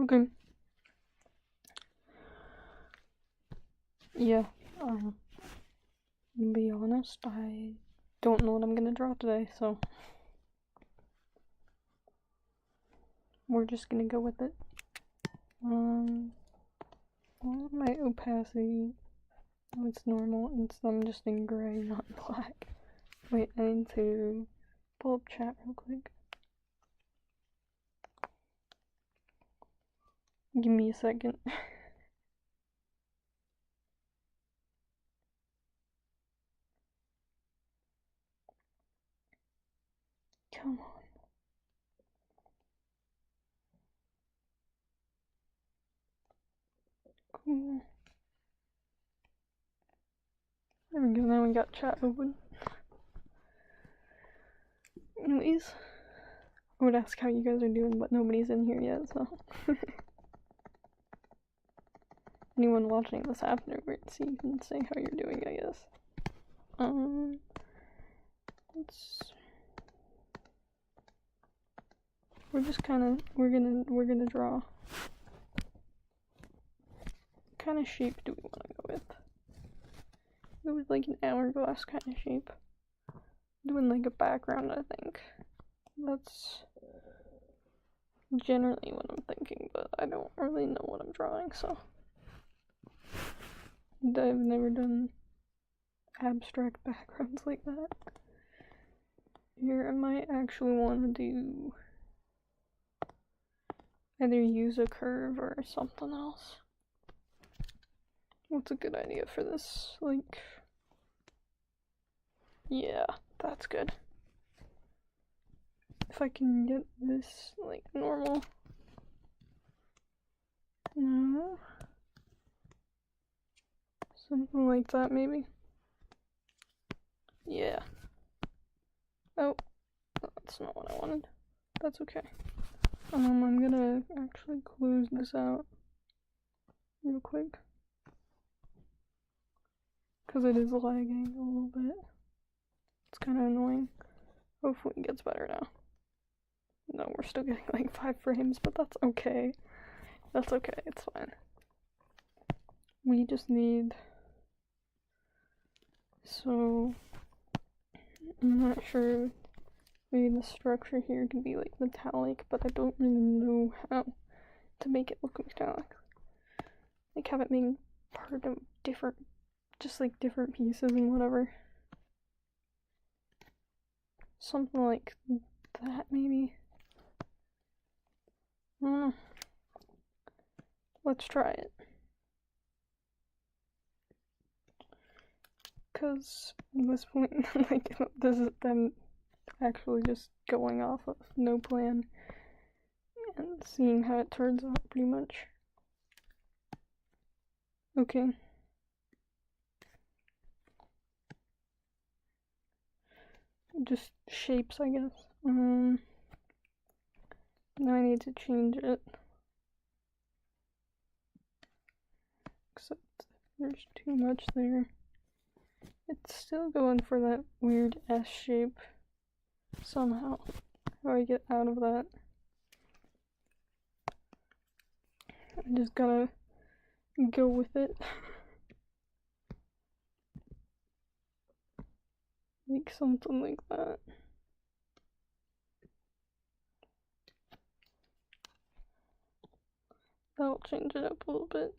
Okay. Yeah, to be honest, I don't know what I'm gonna draw today, so we're just gonna go with it. Well, my opacity, oh, it's normal, I'm just in gray, not black. Wait, I need to pull up chat real quick. Give me a second. Come on. Cool. There we go, now we got chat open. Anyways, I would ask how you guys are doing, but nobody's in here yet, so. Anyone watching this afterwards, you can say how you're doing, I guess. We're just we're gonna draw. What kind of shape do we want to go with? Go with like an hourglass kind of shape. Doing like a background, I think. That's generally what I'm thinking, but I don't really know what I'm drawing, so. I've never done abstract backgrounds like that. Here, I might actually want to do either use a curve or something else. What's a good idea for this? Like, yeah, that's good. If I can get this, like, normal. No. Something like that, maybe. Yeah. Oh, that's not what I wanted. That's okay. I'm gonna actually close this out real quick. Because it is lagging a little bit. It's kind of annoying. Hopefully it gets better now. No, we're still getting like 5 frames, but that's okay. That's okay, it's fine. We just need... So... I'm not sure... Maybe the structure here can be like metallic, but I don't really know how to make it look metallic. Like have it being part of different... Just like different pieces and whatever. Something like that, maybe. I don't know. Let's try it. Because at this point, like, this is them actually just going off of no plan and seeing how it turns out, pretty much. Okay. Just shapes, I guess. Now I need to change it. Except there's too much there. It's still going for that weird S shape. Somehow. How do I get out of that? I just gotta go with it. Like something like that. That'll change it up a little bit.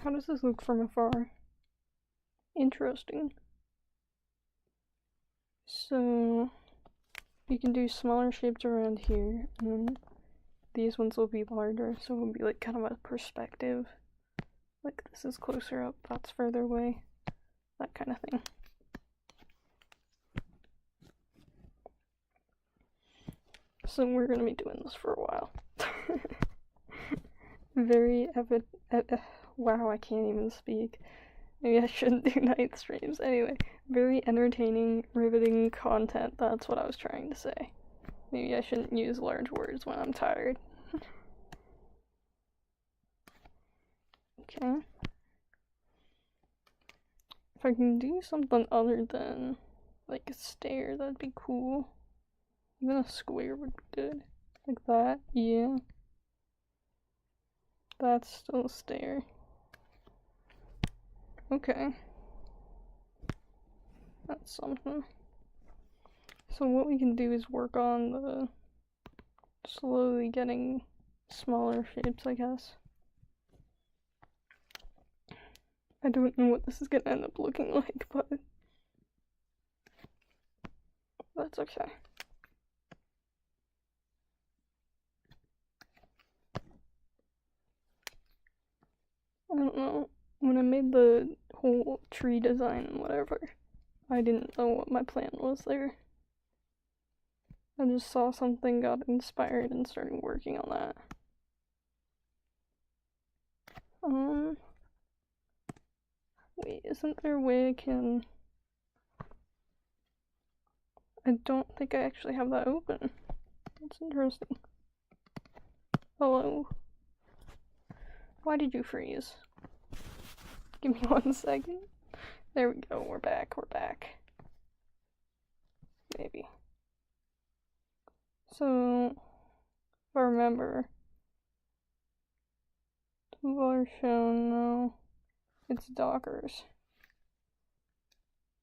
How does this look from afar? Interesting. So, you can do smaller shapes around here, and then these ones will be larger, so it'll be like kind of a perspective. Like this is closer up, that's further away. That kind of thing. So we're gonna be doing this for a while. Very wow, I can't even speak. Maybe I shouldn't do night streams. Anyway, very entertaining, riveting content. That's what I was trying to say. Maybe I shouldn't use large words when I'm tired. Okay. If I can do something other than like a stair, that'd be cool. Even a square would be good. Like that, yeah. That's still a stair. Okay. That's something. So what we can do is work on the slowly getting smaller shapes, I guess. I don't know what this is gonna end up looking like, but that's okay. I don't know. When I made the whole tree design and whatever, I didn't know what my plan was there. I just saw something, got inspired, and started working on that. Wait, isn't there a way I can... I don't think I actually have that open. That's interesting. Hello? Why did you freeze? Give me 1 second. There we go, we're back. Maybe. So, if I remember, toolbar shown, no. It's Dockers.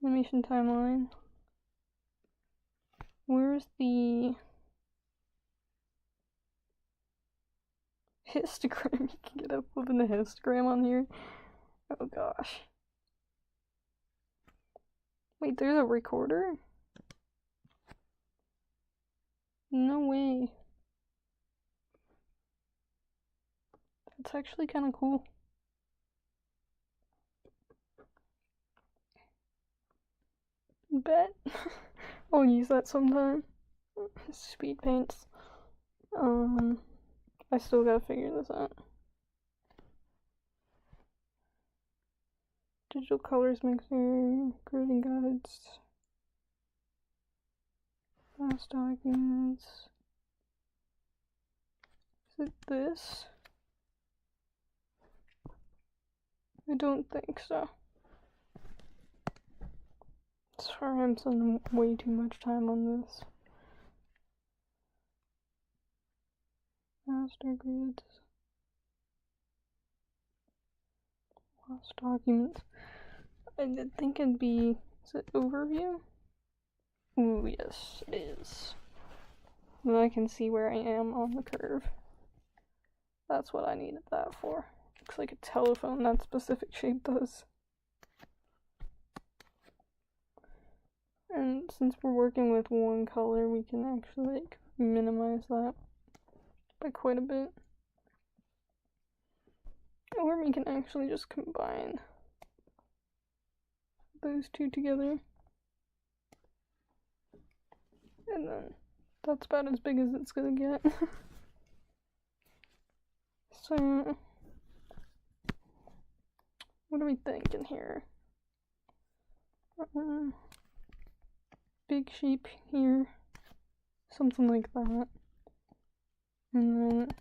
Animation timeline. Where's the histogram? You can get up with the histogram on here. Oh gosh. Wait, there's a recorder? No way. That's actually kind of cool. Bet. I'll use that sometime. Speed paints. I still gotta figure this out. Digital colors mixer, grading guides, fast documents. Is it this? I don't think so. Sorry, I'm spending way too much time on this. Master grids. Lost documents. I did think it'd be... Is it overview? Ooh, yes, it is. Then I can see where I am on the curve. That's what I needed that for. Looks like a telephone that specific shape does. And since we're working with one color, we can actually like minimize that by quite a bit. Or we can actually just combine those two together. And then that's about as big as it's gonna get. So, what are we thinking here? Big sheep here, something like that. And then,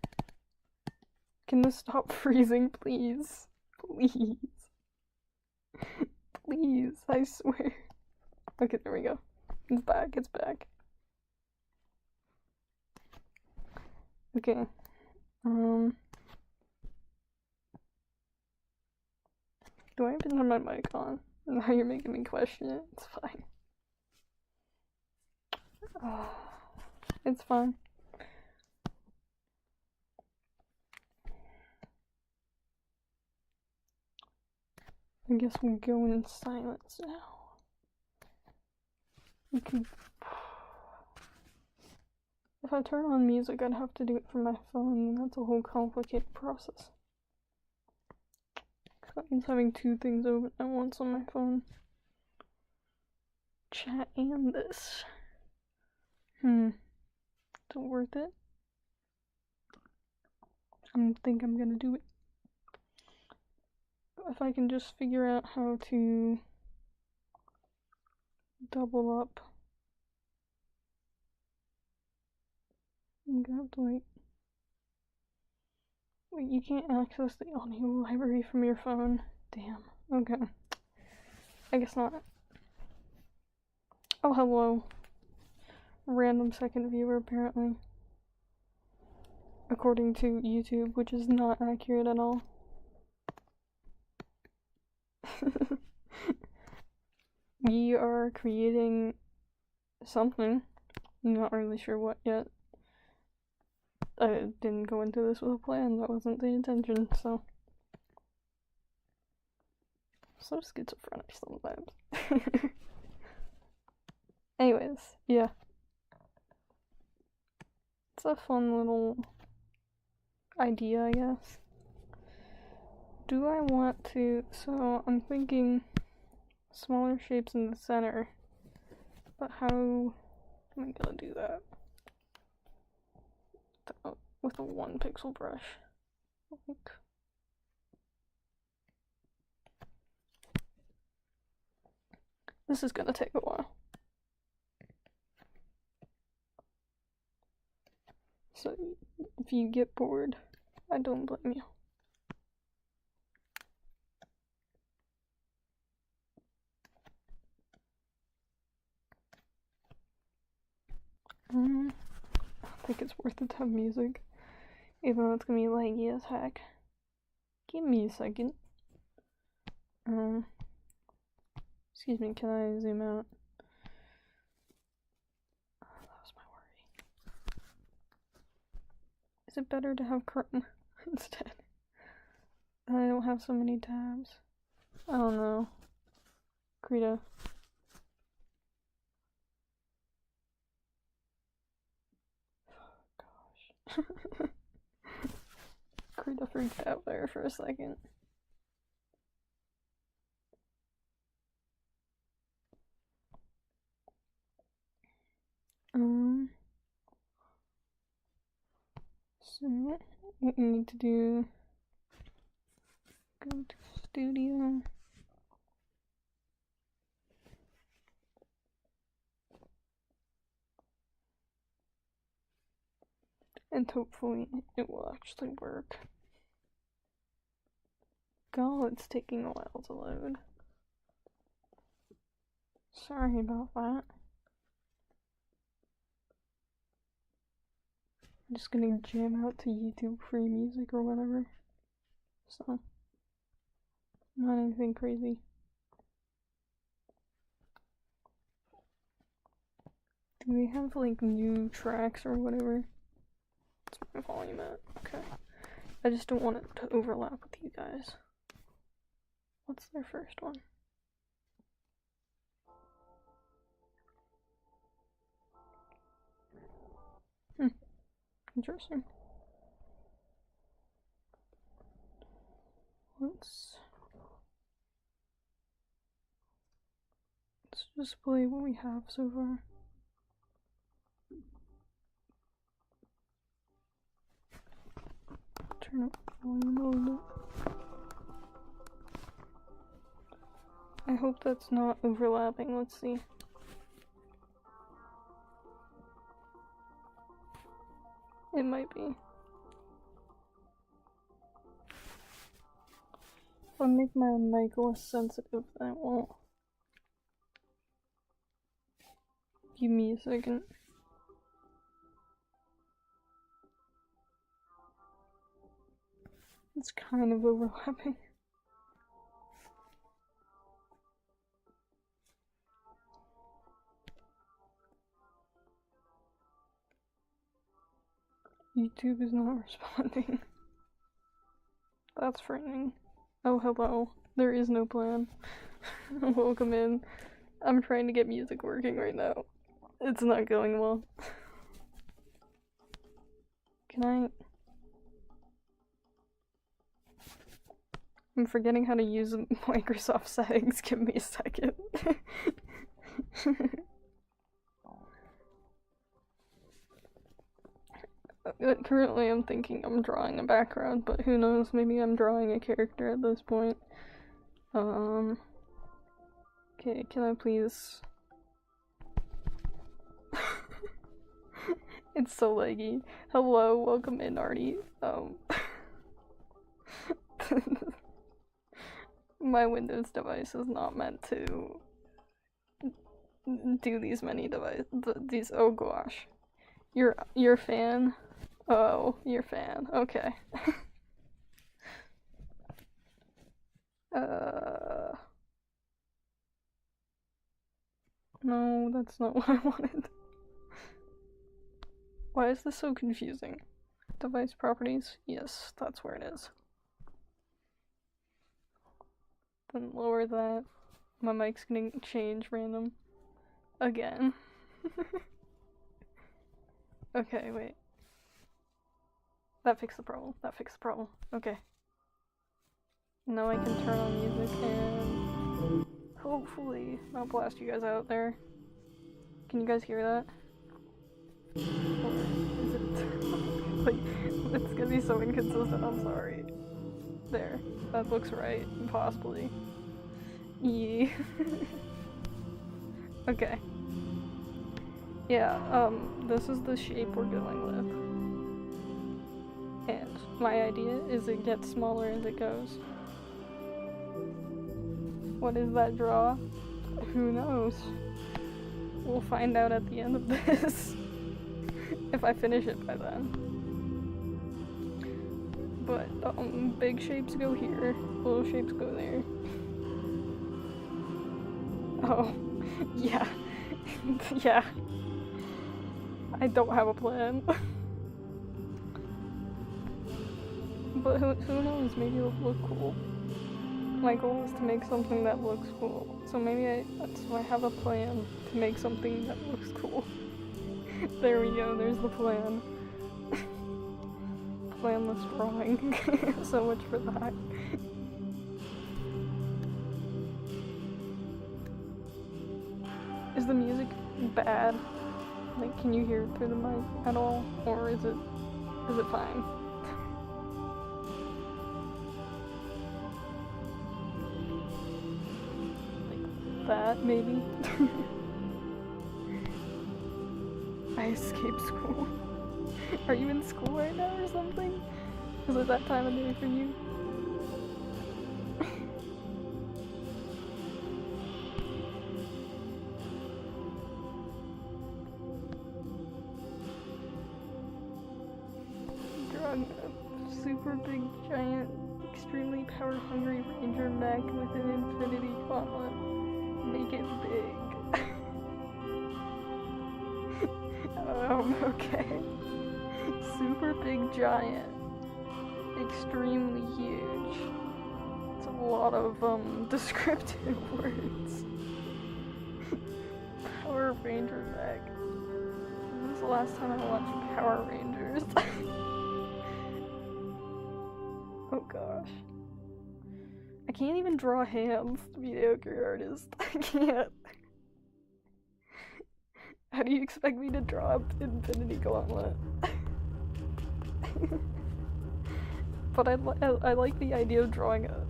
can this stop freezing, please? Please. Please, I swear. Okay, there we go. It's back. Okay. Do I even have my mic on? Now you're making me question it. It's fine. It's fine. I guess we'll go in silence now. We can... If I turn on music, I'd have to do it from my phone, and that's a whole complicated process. That means having 2 things open at once on my phone. Chat and this. Is it worth it? I think I'm gonna do it. If I can just figure out how to double up. I'm gonna have to wait, you can't access the audio library from your phone. Damn. Okay. I guess not. Oh, hello. Random second viewer, apparently. According to YouTube, which is not accurate at all. We are creating something. I'm not really sure what yet. I didn't go into this with a plan, that wasn't the intention, so. So schizophrenic sometimes. Anyways, yeah. It's a fun little idea, I guess. Do I want to, so I'm thinking smaller shapes in the center, but how am I gonna do that? With a 1 pixel brush. Like, this is gonna take a while. So if you get bored, I don't blame you. I think it's worth it to have music, even though it's gonna be laggy as heck. Give me a second. Excuse me, can I zoom out? Oh, that was my worry. Is it better to have curtain instead? I don't have so many tabs. I don't know. Krita. Gosh. Krita freaked out there for a second. So what we need to do, go to studio. And hopefully it will actually work. God, it's taking a while to load. Sorry about that. I'm just gonna jam out to YouTube free music or whatever. So, not anything crazy. Do we have like new tracks or whatever? What's my volume at? Okay. I just don't want it to overlap with you guys. What's their first one? Interesting. Let's just play what we have so far. Turn up the volume a little bit. I hope that's not overlapping. Let's see. It might be. If I make my mic less sensitive, then it won't. Give me a second. It's kind of overlapping. YouTube is not responding. That's frightening. Oh, hello. There is no plan. Welcome in. I'm trying to get music working right now. It's not going well. Can I... I'm forgetting how to use Microsoft settings. Give me a second. Currently I'm thinking I'm drawing a background, but who knows, maybe I'm drawing a character at this point. Okay, can I please... It's so laggy. Hello, welcome in, Artie. my Windows device is not meant to do these many these. Oh gosh, you're a fan. Oh, you're a fan. Okay. No, that's not what I wanted. Why is this so confusing? Device properties? Yes, that's where it is. Then lower that. My mic's gonna change random. Again. Okay, wait. That fixed the problem. That fixed the problem. Okay. Now I can turn on music and hopefully not blast you guys out there. Can you guys hear that? Or is it like, it's gonna be so inconsistent, I'm sorry. There. That looks right, possibly. Yeah. Okay. Yeah, this is the shape we're going with. And my idea is it gets smaller as it goes. What is that draw? Who knows? We'll find out at the end of this. If I finish it by then. But, big shapes go here, little shapes go there. Oh, yeah. Yeah. I don't have a plan. But who knows, maybe it'll look cool. My goal is to make something that looks cool. So maybe I have a plan to make something that looks cool. There we go, there's the plan. Planless drawing. So much for that. Is the music bad? Like, can you hear it through the mic at all? Or is it fine? Like that, maybe? I escaped school. Are you in school right now or something? Is it that time of day for you? Drawing a super big, giant, extremely power-hungry ranger mech with an infinity gauntlet. Make it big. Okay. Super big, giant. Extremely huge. It's a lot of, descriptive words. Power Ranger mech. When was the last time I watched Power Rangers? Oh gosh. I can't even draw hands, mediocre artist. I can't. How do you expect me to draw an infinity gauntlet? But I like the idea of drawing a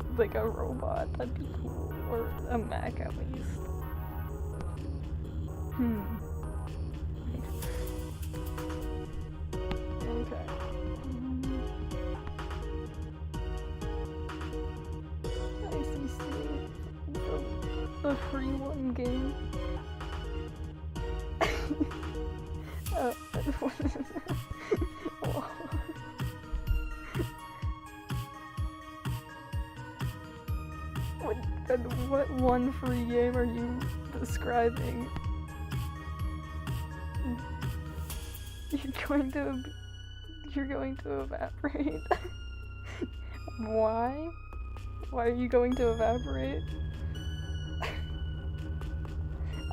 robot. That'd be cool. Or a mech at least. Okay. ICC. The free one game. What one free game are you describing? You're going to evaporate. Why? Why are you going to evaporate?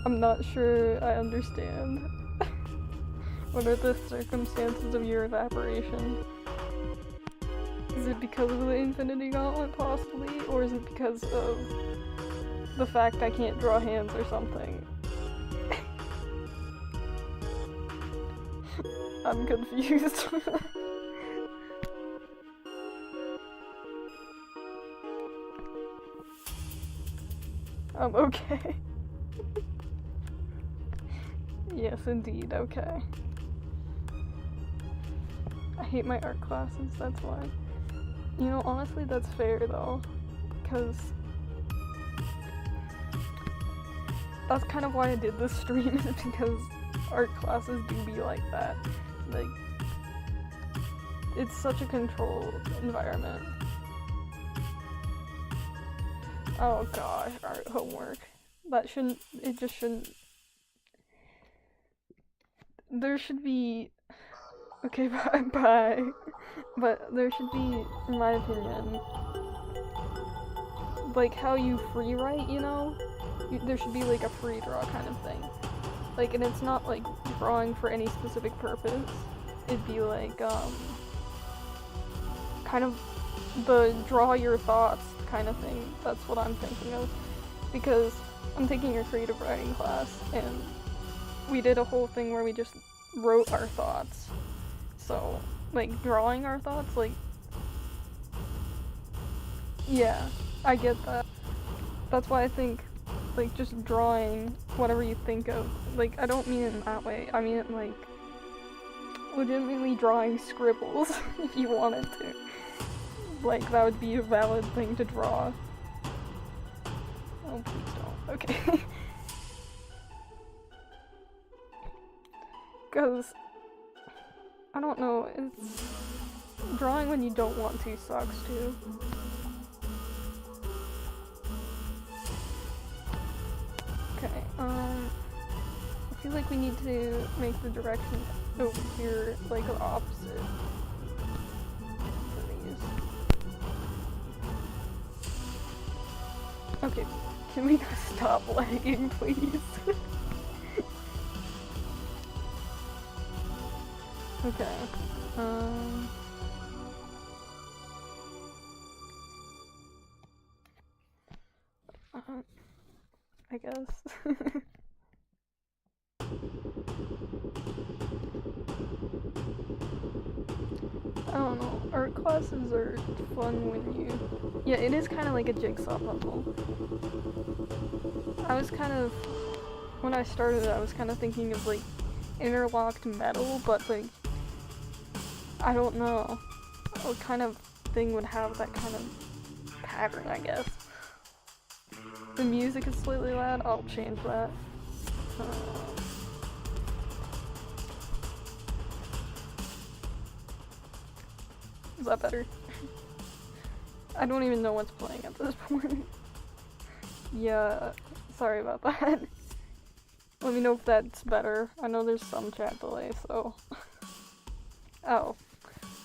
I'm not sure I understand. What are the circumstances of your evaporation? Is it because of the Infinity Gauntlet, possibly? Or is it because of the fact I can't draw hands or something? I'm confused. Okay. Yes, indeed, okay. I hate my art classes, that's why. You know, honestly, that's fair, though. Because that's kind of why I did this stream, is because art classes do be like that. Like, it's such a controlled environment. Oh gosh, art homework. That shouldn't, it just shouldn't. There should be, okay, bye. But there should be, in my opinion, like how you free write, you know? There should be like a free draw kind of thing. Like, and it's not like drawing for any specific purpose. It'd be like, kind of the draw your thoughts kind of thing. That's what I'm thinking of. Because I'm taking a creative writing class, and we did a whole thing where we just wrote our thoughts. So, like, drawing our thoughts, like, yeah, I get that. That's why I think, like, just drawing whatever you think of, like, I don't mean it in that way. I mean it, like, legitimately drawing scribbles, if you wanted to. Like, that would be a valid thing to draw. Oh, please don't. Okay. Because, I don't know, it's... drawing when you don't want to sucks, too. Okay, I feel like we need to make the direction over here, like, the opposite for these. Okay, can we stop lagging, please? Okay, I guess. I don't know, art classes are fun when you... Yeah, it is kind of like a jigsaw puzzle. I was kind of... When I started, I was kind of thinking of, like, interlocked metal, but, like, I don't know what kind of thing would have that kind of pattern, I guess. The music is slightly loud, I'll change that. Is that better? I don't even know what's playing at this point. Yeah, sorry about that. Let me know if that's better. I know there's some chat delay, so... Oh,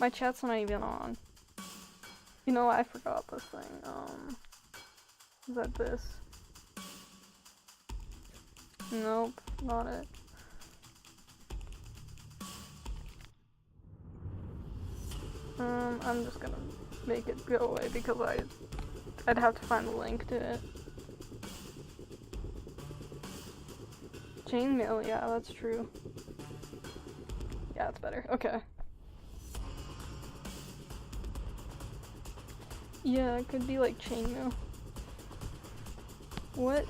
my chat's not even on. You know, I forgot this thing. Is that this? Nope, not it. I'm just gonna make it go away because I'd have to find the link to it. Chainmail, yeah, that's true. Yeah, it's better. Okay. Yeah, it could be like chainmail. What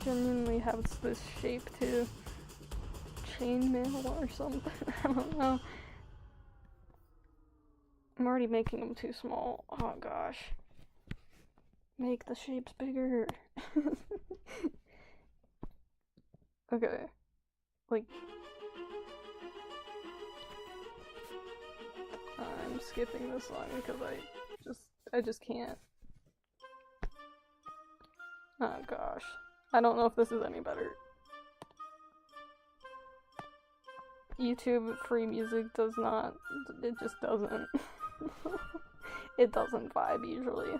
genuinely has this shape to? Chainmail or something? I don't know. I'm already making them too small. Oh gosh. Make the shapes bigger. Okay. Like... I'm skipping this line because I just can't. Oh gosh. I don't know if this is any better. YouTube free music does not, it just doesn't. It doesn't vibe usually.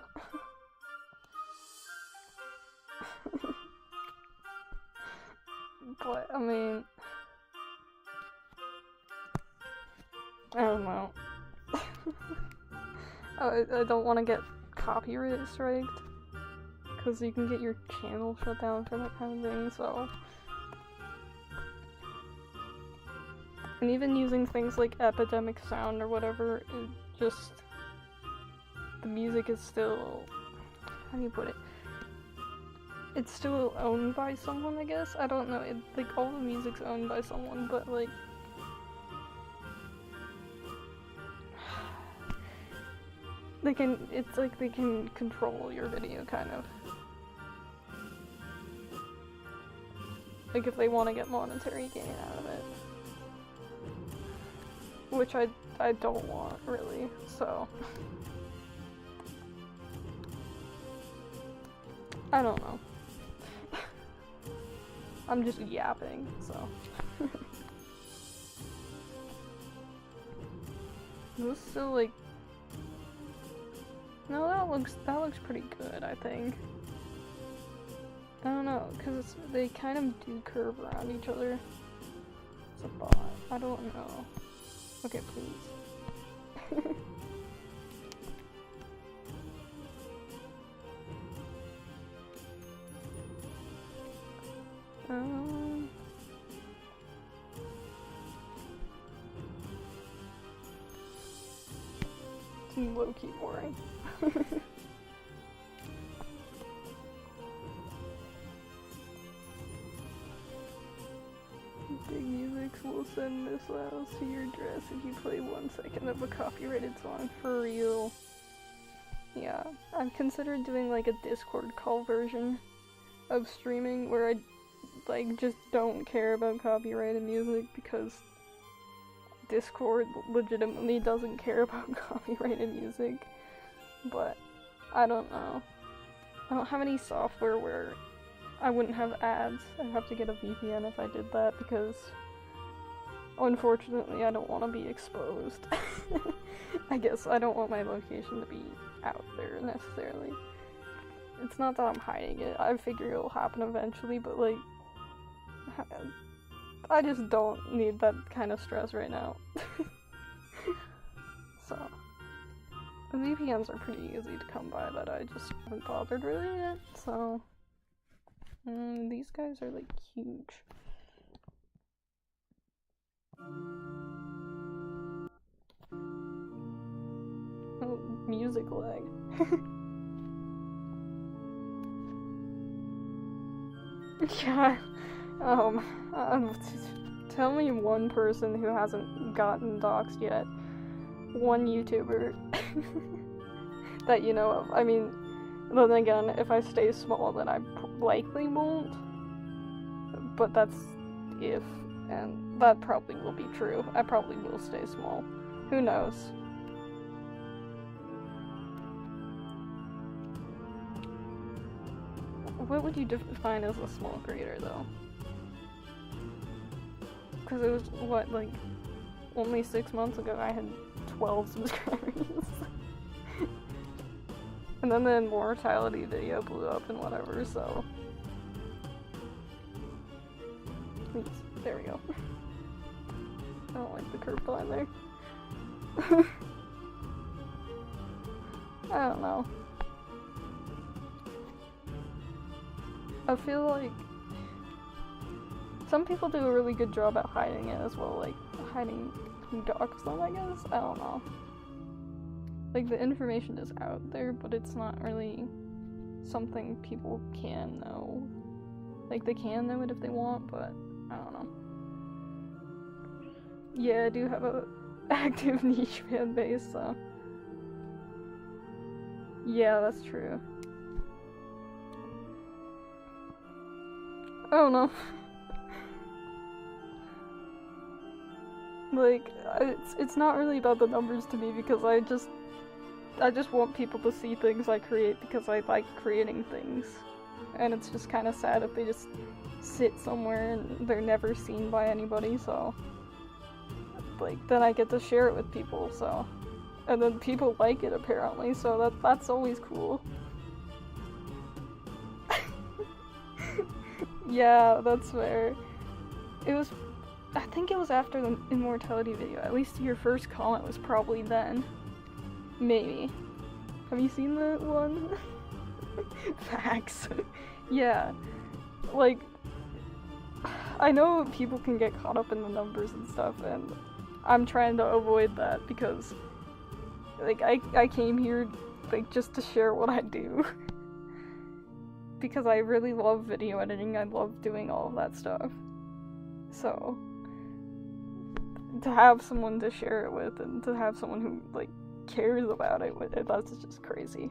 But, I mean... I don't know. I don't want to get copyright striked, because you can get your channel shut down for that kind of thing, so... And even using things like Epidemic Sound or whatever, it just... The music is still... How do you put it? It's still owned by someone, I guess? I don't know, like, all the music's owned by someone, but, like... It's like they can control your video, kind of. Like, if they want to get monetary gain out of it. Which I don't want, really, so. I don't know. I'm just yapping, so. This is still like. No, that looks pretty good, I think. I don't know, cause they kind of do curve around each other. It's a bot. I don't know. Okay, please. It's low-key boring. Big Music will send missiles to your address if you play 1 second of a copyrighted song. For real. Yeah, I've considered doing like a Discord call version of streaming where I like just don't care about copyrighted music because Discord legitimately doesn't care about copyrighted music. But I don't know. I don't have any software where I wouldn't have ads. I'd have to get a VPN if I did that because unfortunately I don't want to be exposed. I guess I don't want my location to be out there necessarily. It's not that I'm hiding it. I figure it'll happen eventually, but like I just don't need that kind of stress right now. So the VPNs are pretty easy to come by, but I just haven't bothered really yet, so these guys are like huge. Oh, music lag. Yeah, tell me one person who hasn't gotten doxxed yet. One YouTuber that you know of. I mean, then again, if I stay small, then I likely won't. But that's if, and that probably will be true. I probably will stay small. Who knows? What would you define as a small creator, though? Because it was, what, like, only 6 months ago I had 12 subscribers. And then the immortality video blew up and whatever, so. Please, there we go. I don't like the curved line there. I don't know. I feel like some people do a really good job at hiding it as well, like hiding who doxed them, I guess? I don't know. Like, the information is out there, but it's not really something people can know. Like, they can know it if they want, but I don't know. Yeah, I do have a active niche fan base, so. Yeah, that's true. I don't know. Like, it's not really about the numbers to me because I just want people to see things I create because I like creating things. And it's just kind of sad if they just sit somewhere and they're never seen by anybody, so. Like, then I get to share it with people, so. And then people like it apparently, so that's always cool. Yeah, that's fair. I think it was after the immortality video. At least your first comment was probably then. Maybe. Have you seen that one? Facts. Yeah. Like, I know people can get caught up in the numbers and stuff, and I'm trying to avoid that because, like, I came here, like, just to share what I do. Because I really love video editing, I love doing all of that stuff. So, to have someone to share it with, and to have someone who, like, cares about it, that's just crazy.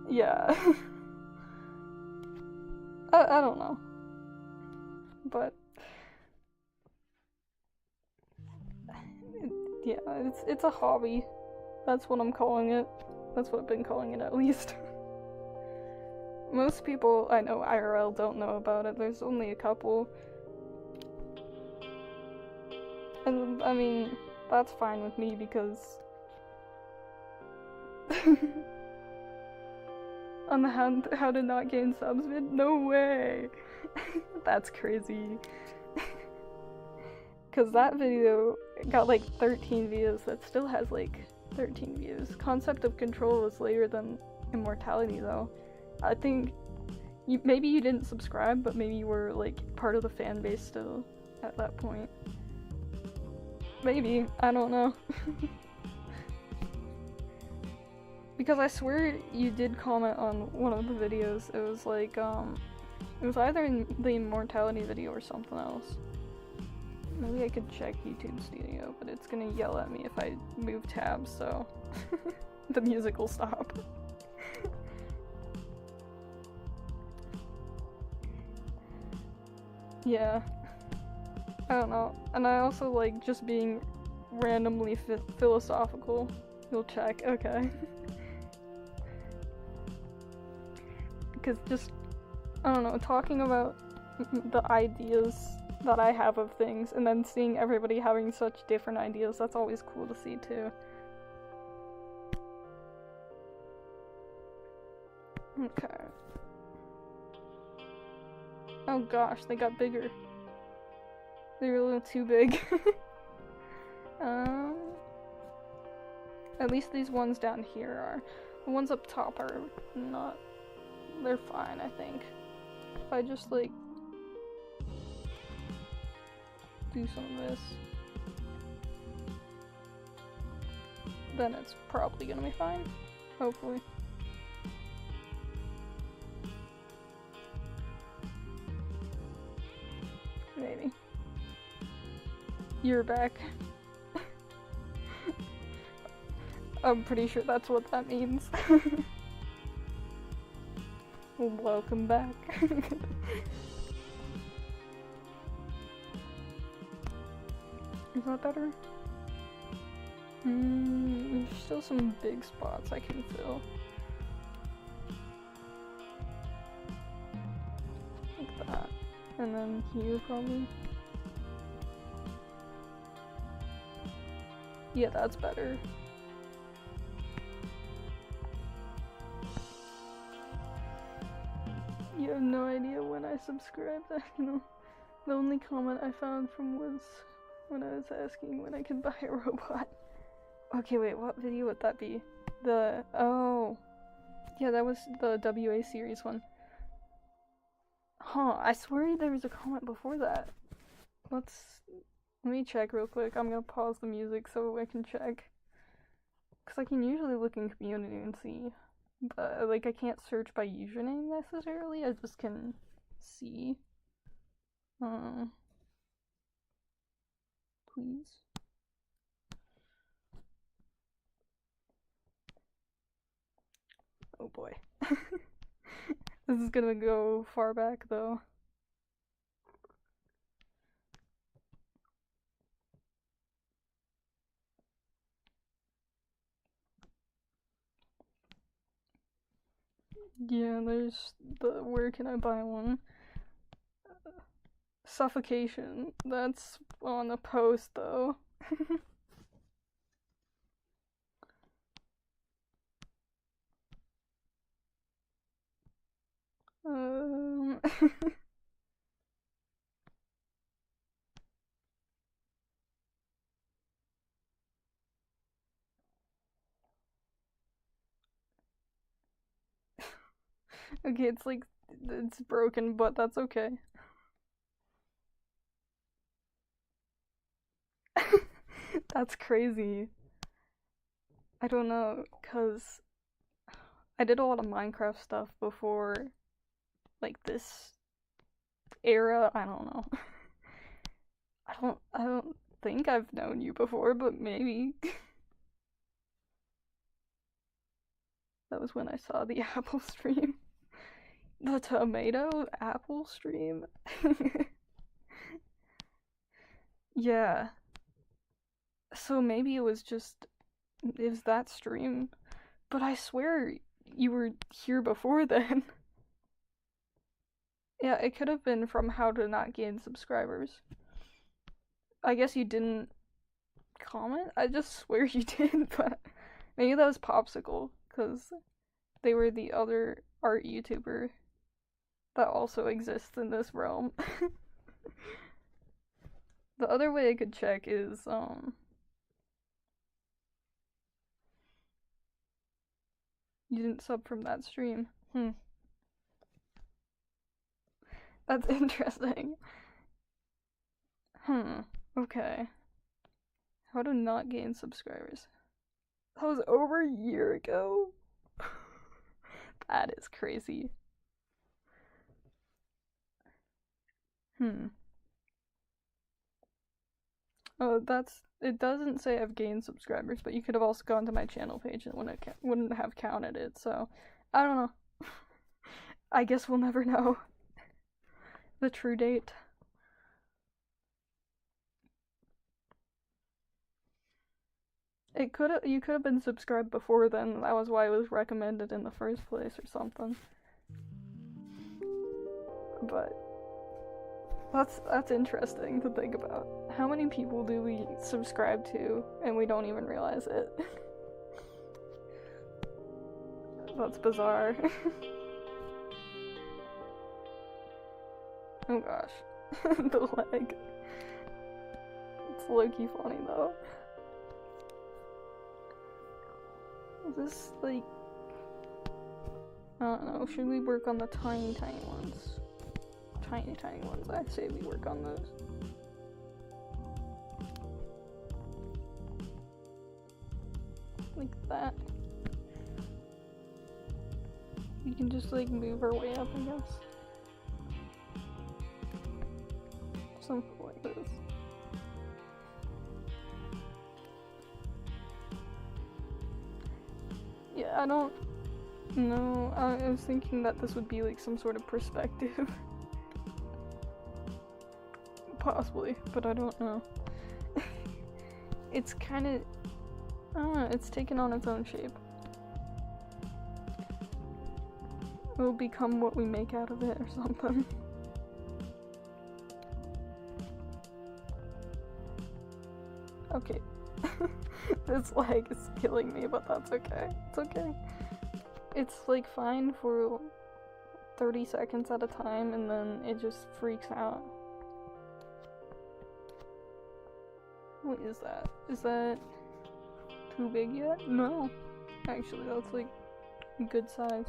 Yeah. I don't know. But yeah, it's a hobby. That's what I'm calling it. That's what I've been calling it, at least. Most people I know IRL don't know about it. There's only a couple. And I mean, that's fine with me because on the how to not gain subs vid? No way! That's crazy. Cause that video got like 13 views. That still has like 13 views. Concept of Control was later than Immortality though. I think maybe you didn't subscribe, but maybe you were like part of the fan base still at that point. Maybe, I don't know. Because I swear you did comment on one of the videos. It was like, it was either in the Immortality video or something else. Maybe I could check YouTube Studio, but it's gonna yell at me if I move tabs, so the music will stop. Yeah. I don't know. And I also like just being randomly philosophical. You'll check, okay. Because just, I don't know, talking about the ideas that I have of things and then seeing everybody having such different ideas, that's always cool to see too. Okay. Oh gosh, they got bigger. They were a little too big. At least these ones down here are. The ones up top are not. They're fine, I think. If I just like do some of this, then it's probably gonna be fine. Hopefully. Maybe. You're back. I'm pretty sure that's what that means. Welcome back. Is that better? There's still some big spots I can fill. Like that. And then here probably. Yeah, that's better. You have no idea when I subscribed. You know, the only comment I found from was when I was asking when I could buy a robot. Okay, wait, what video would that be? Oh, yeah, that was the WA series one. Huh, I swear there was a comment before that. Let me check real quick. I'm gonna pause the music so I can check. Cause I can usually look in community and see. But, like, I can't search by username necessarily, I just can see. Please. Oh boy. This is gonna go far back, though. Yeah, there's the where can I buy one? Suffocation. That's on a post though. Okay, it's like it's broken, but that's okay. That's crazy. I don't know, cause I did a lot of Minecraft stuff before, like this era. I don't know. I don't think I've known you before, but maybe. that was when I saw the apple stream. The tomato apple stream? Yeah. So maybe it was that stream. But I swear you were here before then. Yeah, it could have been from How to Not Gain Subscribers. I guess you didn't comment? I just swear you did, but maybe that was Popsicle, because they were the other art YouTuber that also exists in this realm. The other way I could check is, you didn't sub from that stream. That's interesting. Okay. How to not gain subscribers. That was over a year ago? That is crazy. Oh, it doesn't say I've gained subscribers, but you could have also gone to my channel page and wouldn't have counted it, so I don't know. I guess we'll never know the true date. You could have been subscribed before then. That was why it was recommended in the first place or something. But that's interesting to think about. How many people do we subscribe to and we don't even realize it? That's bizarre. Oh gosh. The leg. It's low-key funny though. Is this like... I don't know, should we work on the tiny ones? Tiny ones, I say we work on those. Like that. We can just like move our way up, I guess. Something like this. Yeah, I don't know. I was thinking that this would be like some sort of perspective. Possibly, but I don't know. It's kind of... I don't know, it's taken on its own shape. It will become what we make out of it or something. Okay. This leg is killing me, but that's okay. It's okay. It's like fine for 30 seconds at a time and then it just freaks out. What is that? Is that too big yet? No. Actually, that's like a good size.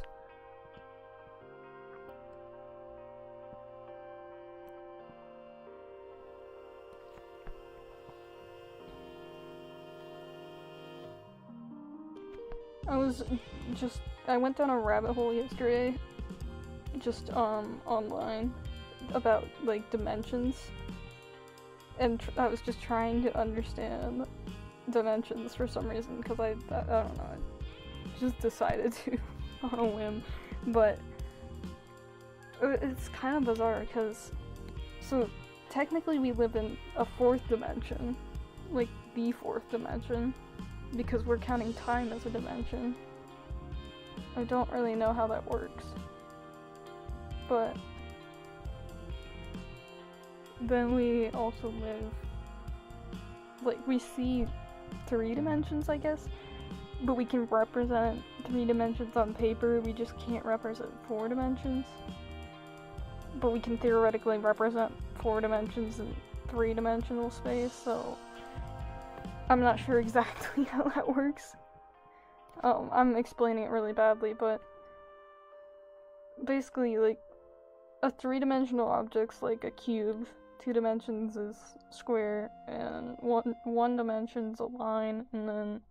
I went down a rabbit hole yesterday, just online, about like dimensions. And I was just trying to understand dimensions for some reason, because I don't know, I just decided to on a whim, but it's kind of bizarre, because, so technically we live in a fourth dimension, like the fourth dimension, because we're counting time as a dimension. I don't really know how that works, but then we also live, like, we see 3 dimensions, I guess, but we can represent 3 dimensions on paper, we just can't represent 4 dimensions. But we can theoretically represent 4 dimensions in 3-dimensional space, so I'm not sure exactly how that works. I'm explaining it really badly, but basically, like, a 3-dimensional object's like a cube, 2 dimensions is square, and one dimension's a line, and then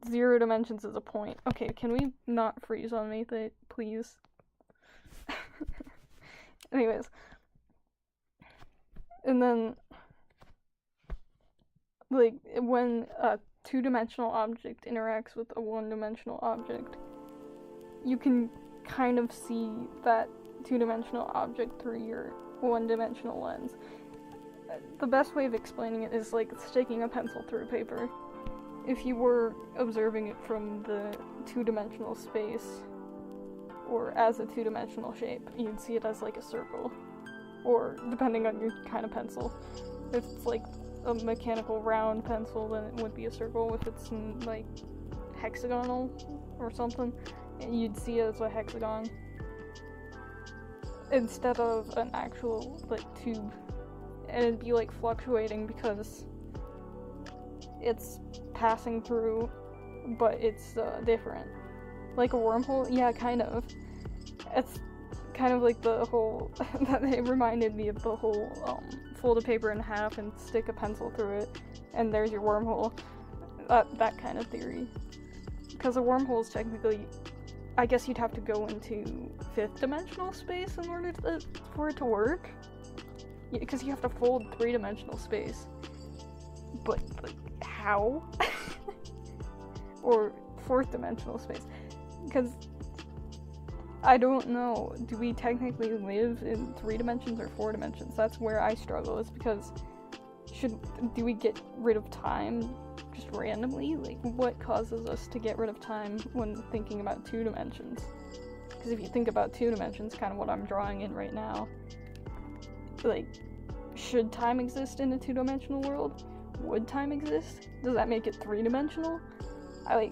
0 dimensions is a point. Okay, can we not freeze on me, please? Anyways. And then, like, when a 2-dimensional object interacts with a 1-dimensional object, you can kind of see that two-dimensional object through your one-dimensional lens. The best way of explaining it is like sticking a pencil through paper. If you were observing it from the two-dimensional space, or as a two-dimensional shape, you'd see it as like a circle. Or, depending on your kind of pencil. If it's like a mechanical round pencil, then it would be a circle. If it's like hexagonal or something, you'd see it as a hexagon. Instead of an actual like tube. And it'd be like fluctuating because it's passing through, but it's different. Like a wormhole? Yeah, kind of. It's kind of like the whole, it reminded me of the whole, fold a paper in half and stick a pencil through it, and there's your wormhole. That kind of theory. Because a wormhole is technically, I guess you'd have to go into fifth dimensional space in order for it to work. Because you have to fold three-dimensional space. But how? Or fourth dimensional space. Because I don't know. Do we technically live in 3 dimensions or 4 dimensions? That's where I struggle, is because do we get rid of time just randomly? Like, what causes us to get rid of time when thinking about 2 dimensions? Because if you think about 2 dimensions, kind of what I'm drawing in right now, like, should time exist in a 2-dimensional world? Would time exist? Does that make it 3-dimensional? I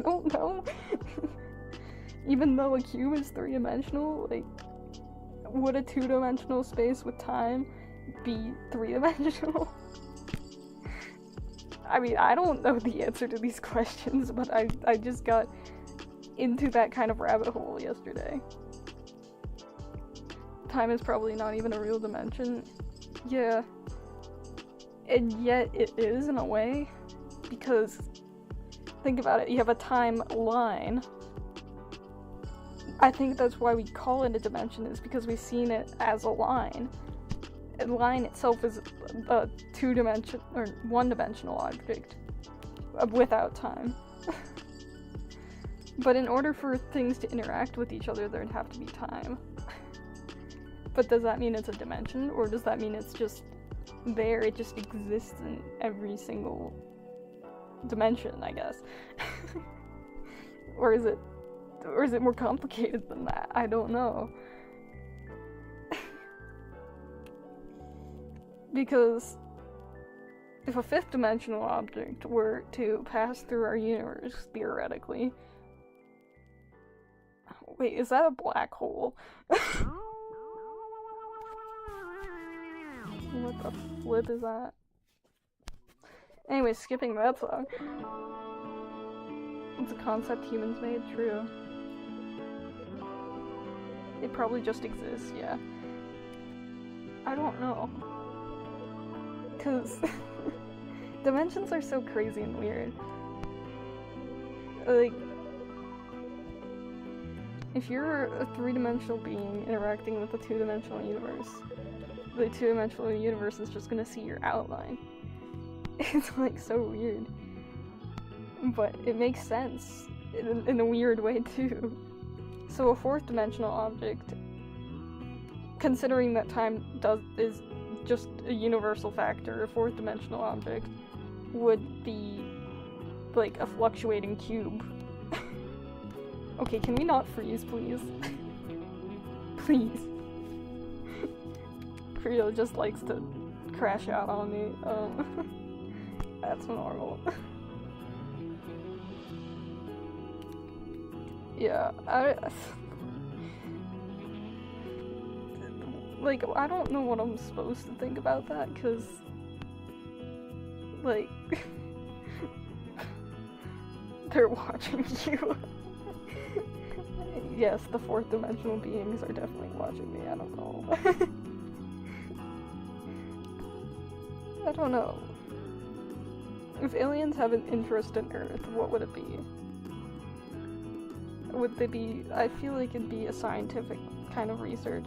don't know. Even though a cube is 3-dimensional, like, would a 2-dimensional space with time be 3-dimensional? I mean, I don't know the answer to these questions, but I just got into that kind of rabbit hole yesterday. Time is probably not even a real dimension. Yeah. And yet it is, in a way, because think about it, you have a timeline. I think that's why we call it a dimension, is because we've seen it as a line. A line itself is a 2-dimensional or 1-dimensional object without time. But in order for things to interact with each other, there'd have to be time. But does that mean it's a dimension, or does that mean it's just there, it just exists in every single dimension, I guess? Or is it more complicated than that? I don't know. Because if a 5th-dimensional object were to pass through our universe, theoretically... Wait, is that a black hole? What the flip is that? Anyway, skipping that song. It's a concept humans made, true. It probably just exists, yeah. I don't know. Because dimensions are so crazy and weird. Like, if you're a 3-dimensional being interacting with a 2-dimensional universe, the 2-dimensional universe is just gonna see your outline. It's like so weird. But it makes sense in a weird way too. So a 4th-dimensional object, considering that time is just a universal factor, a 4th-dimensional object would be like a fluctuating cube. Okay, can we not freeze, please? Please. Credo just likes to crash out on me. That's normal. Yeah, I don't know what I'm supposed to think about that, because, like, they're watching you. Yes, the 4th-dimensional beings are definitely watching me, I don't know. I don't know. If aliens have an interest in Earth, what would it be? Would they be... I feel like it'd be a scientific kind of research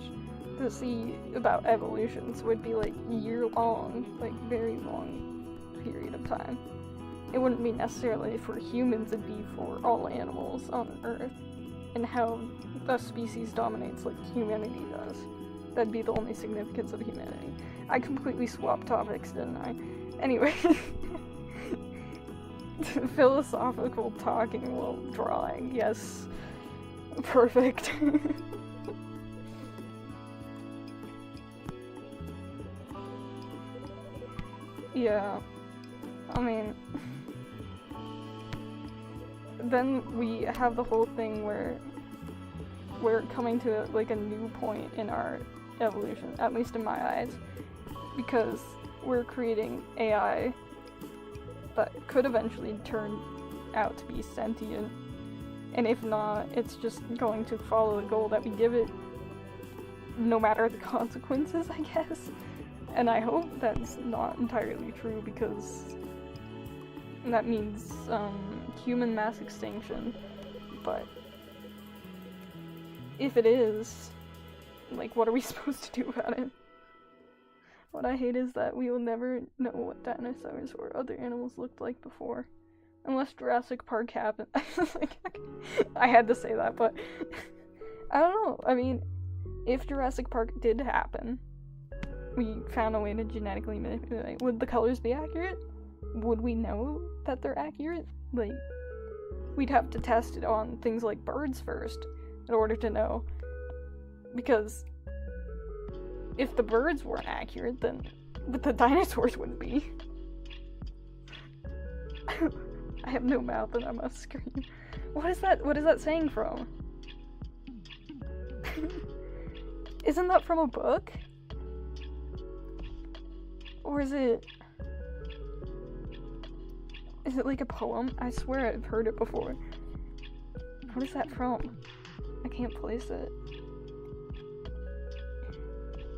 to see about evolution, so it'd be like year-long, like very long period of time. It wouldn't be necessarily for humans, it'd be for all animals on Earth. and how the species dominates like humanity does. That'd be the only significance of humanity. I completely swapped topics, didn't I? Anyway. Philosophical talking while drawing, yes. Perfect. Yeah. I mean... Then we have the whole thing where we're coming to like a new point in our evolution, at least in my eyes, because we're creating AI that could eventually turn out to be sentient, and if not, it's just going to follow the goal that we give it, no matter the consequences, I guess. And I hope that's not entirely true, because that means human mass extinction. But if it is, like, what are we supposed to do about it? What I hate is that we will never know what dinosaurs or other animals looked like before. Unless Jurassic Park happened. Like, I had to say that, but I don't know. I mean, if Jurassic Park did happen, we found a way to genetically manipulate, would the colors be accurate? Would we know that they're accurate? Like, we'd have to test it on things like birds first in order to know. Because if the birds weren't accurate, then the dinosaurs wouldn't be. I have no mouth and I must scream. What is that saying from? Isn't that from a book? Or is it like a poem? I swear I've heard it before. What is that from? I can't place it.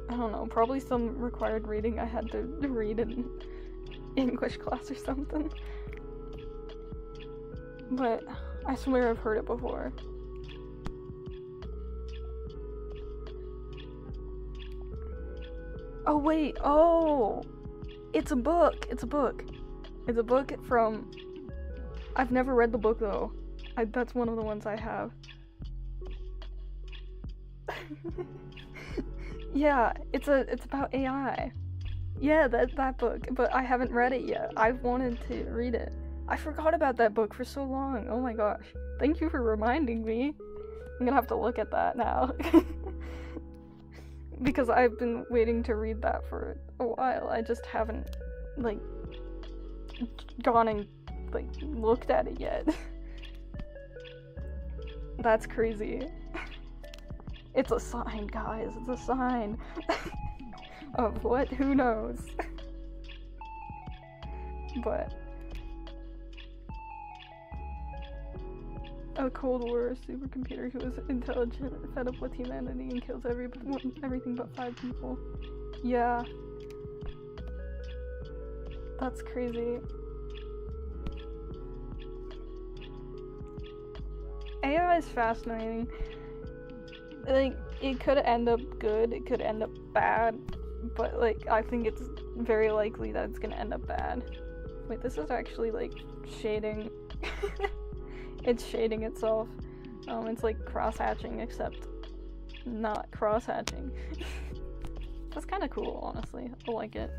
I don't know, probably some required reading I had to read in English class or something. But I swear I've heard it before. Oh wait, oh! It's a book! It's a book from... I've never read the book though. That's one of the ones I have. Yeah, it's about AI. Yeah, that book, but I haven't read it yet. I've wanted to read it. I forgot about that book for so long. Oh my gosh. Thank you for reminding me. I'm gonna have to look at that now. Because I've been waiting to read that for a while. I just haven't, like, gone and, like, looked at it yet. That's crazy. It's a sign, guys. It's a sign. Of what? Who knows? But a Cold War supercomputer who is intelligent, fed up with humanity, and kills everything but 5 people. Yeah. That's crazy. AI is fascinating. Like, it could end up good, it could end up bad, but, like, I think it's very likely that it's gonna end up bad. Wait, this is actually, like, shading. It's shading itself. It's like cross-hatching, except not cross-hatching. That's kind of cool, honestly. I like it.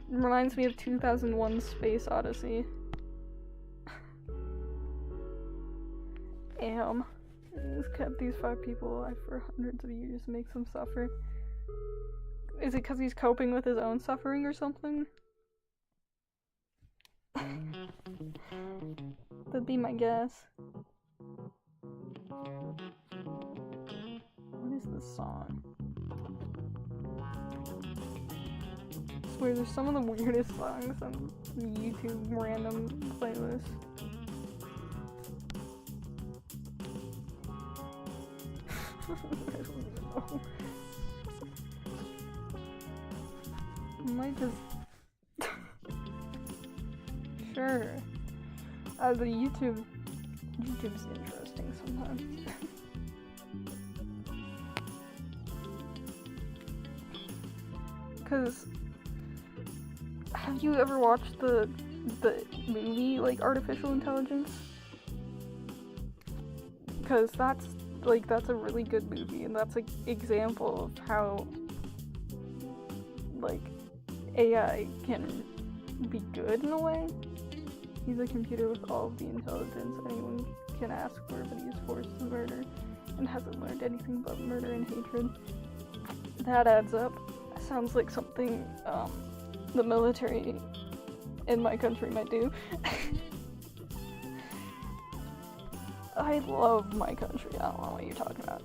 Reminds me of 2001 Space Odyssey. Damn. He's kept these 5 people alive for hundreds of years, makes them suffer. Is it because he's coping with his own suffering or something? That'd be my guess. What is this song? I swear there's some of the weirdest songs on YouTube random playlists. I don't even know. I might just... Sure. The YouTube's interesting sometimes. Because have you ever watched the the movie, like, Artificial Intelligence. Because that's a really good movie, and that's an example of how, like, AI can be good in a way. He's a computer with all of the intelligence anyone can ask for, but he is forced to murder and hasn't learned anything but murder and hatred. That adds up. Sounds like something the military in my country might do. I love my country. I don't know what you're talking about.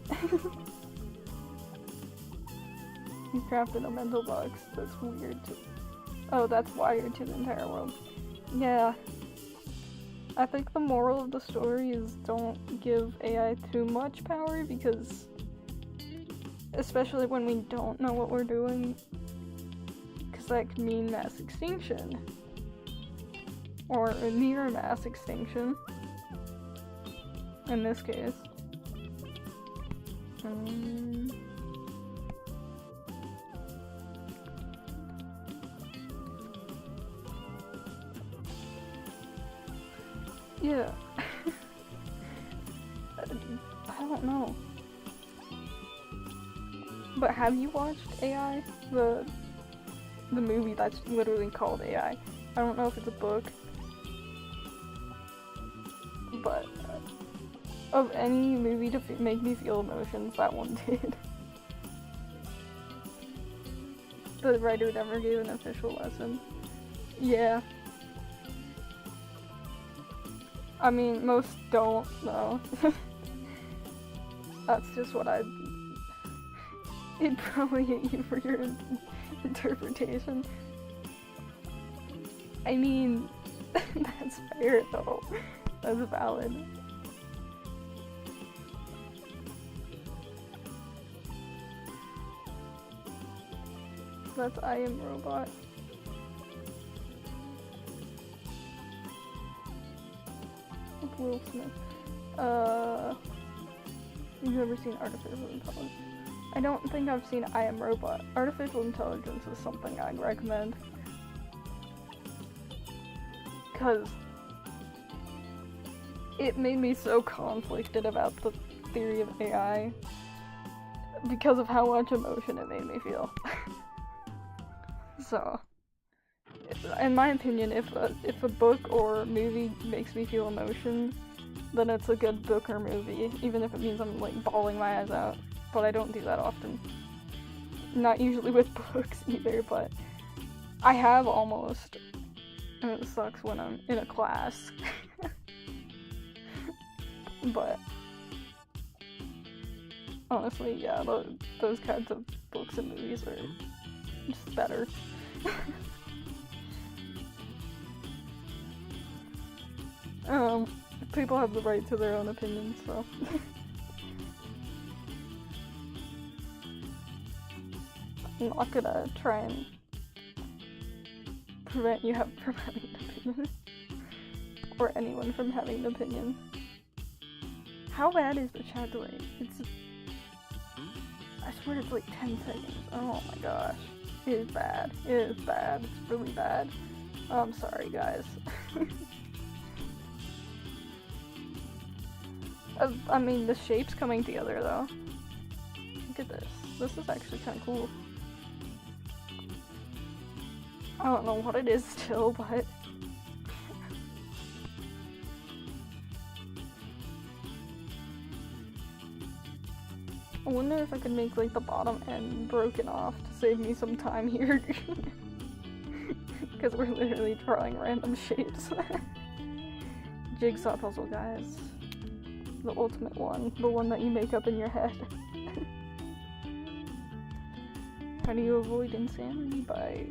He's crafted a mental box that's weird to... Oh, that's wired to the entire world. Yeah. I think the moral of the story is don't give AI too much power, because... especially when we don't know what we're doing, because that could mean mass extinction. Or a near mass extinction. In this case. Yeah. I don't know. But have you watched AI? The movie that's literally called AI. I don't know if it's a book. But of any movie to make me feel emotions, that one did. The writer never gave an official lesson. Yeah. I mean, most don't, though. That's just what it'd probably hit you for your interpretation. I mean, that's fair, though. That's valid. That's I Am Robot. With Will Smith. You've never seen Artificial Intelligence? I don't think I've seen I Am Robot. Artificial Intelligence is something I'd recommend. Because it made me so conflicted about the theory of AI because of how much emotion it made me feel. So, in my opinion, if a book or movie makes me feel emotion, then it's a good book or movie, even if it means I'm, like, bawling my eyes out. But I don't do that often. Not usually with books either, but I have almost. And it sucks when I'm in a class. But honestly, yeah, those kinds of books and movies are just better. People have the right to their own opinions, so. I'm not gonna try and prevent you from having an opinion. Or anyone from having an opinion. How bad is the chat delay? I swear it's like 10 seconds. Oh my gosh. It is bad. It is bad. It's really bad. I'm sorry, guys. I mean, the shape's coming together, though. Look at this. This is actually kind of cool. I don't know what it is still, but... I wonder if I could make, like, the bottom end broken off to save me some time here. Because we're literally drawing random shapes. Jigsaw puzzle, guys. The ultimate one. The one that you make up in your head. How do you avoid insanity? By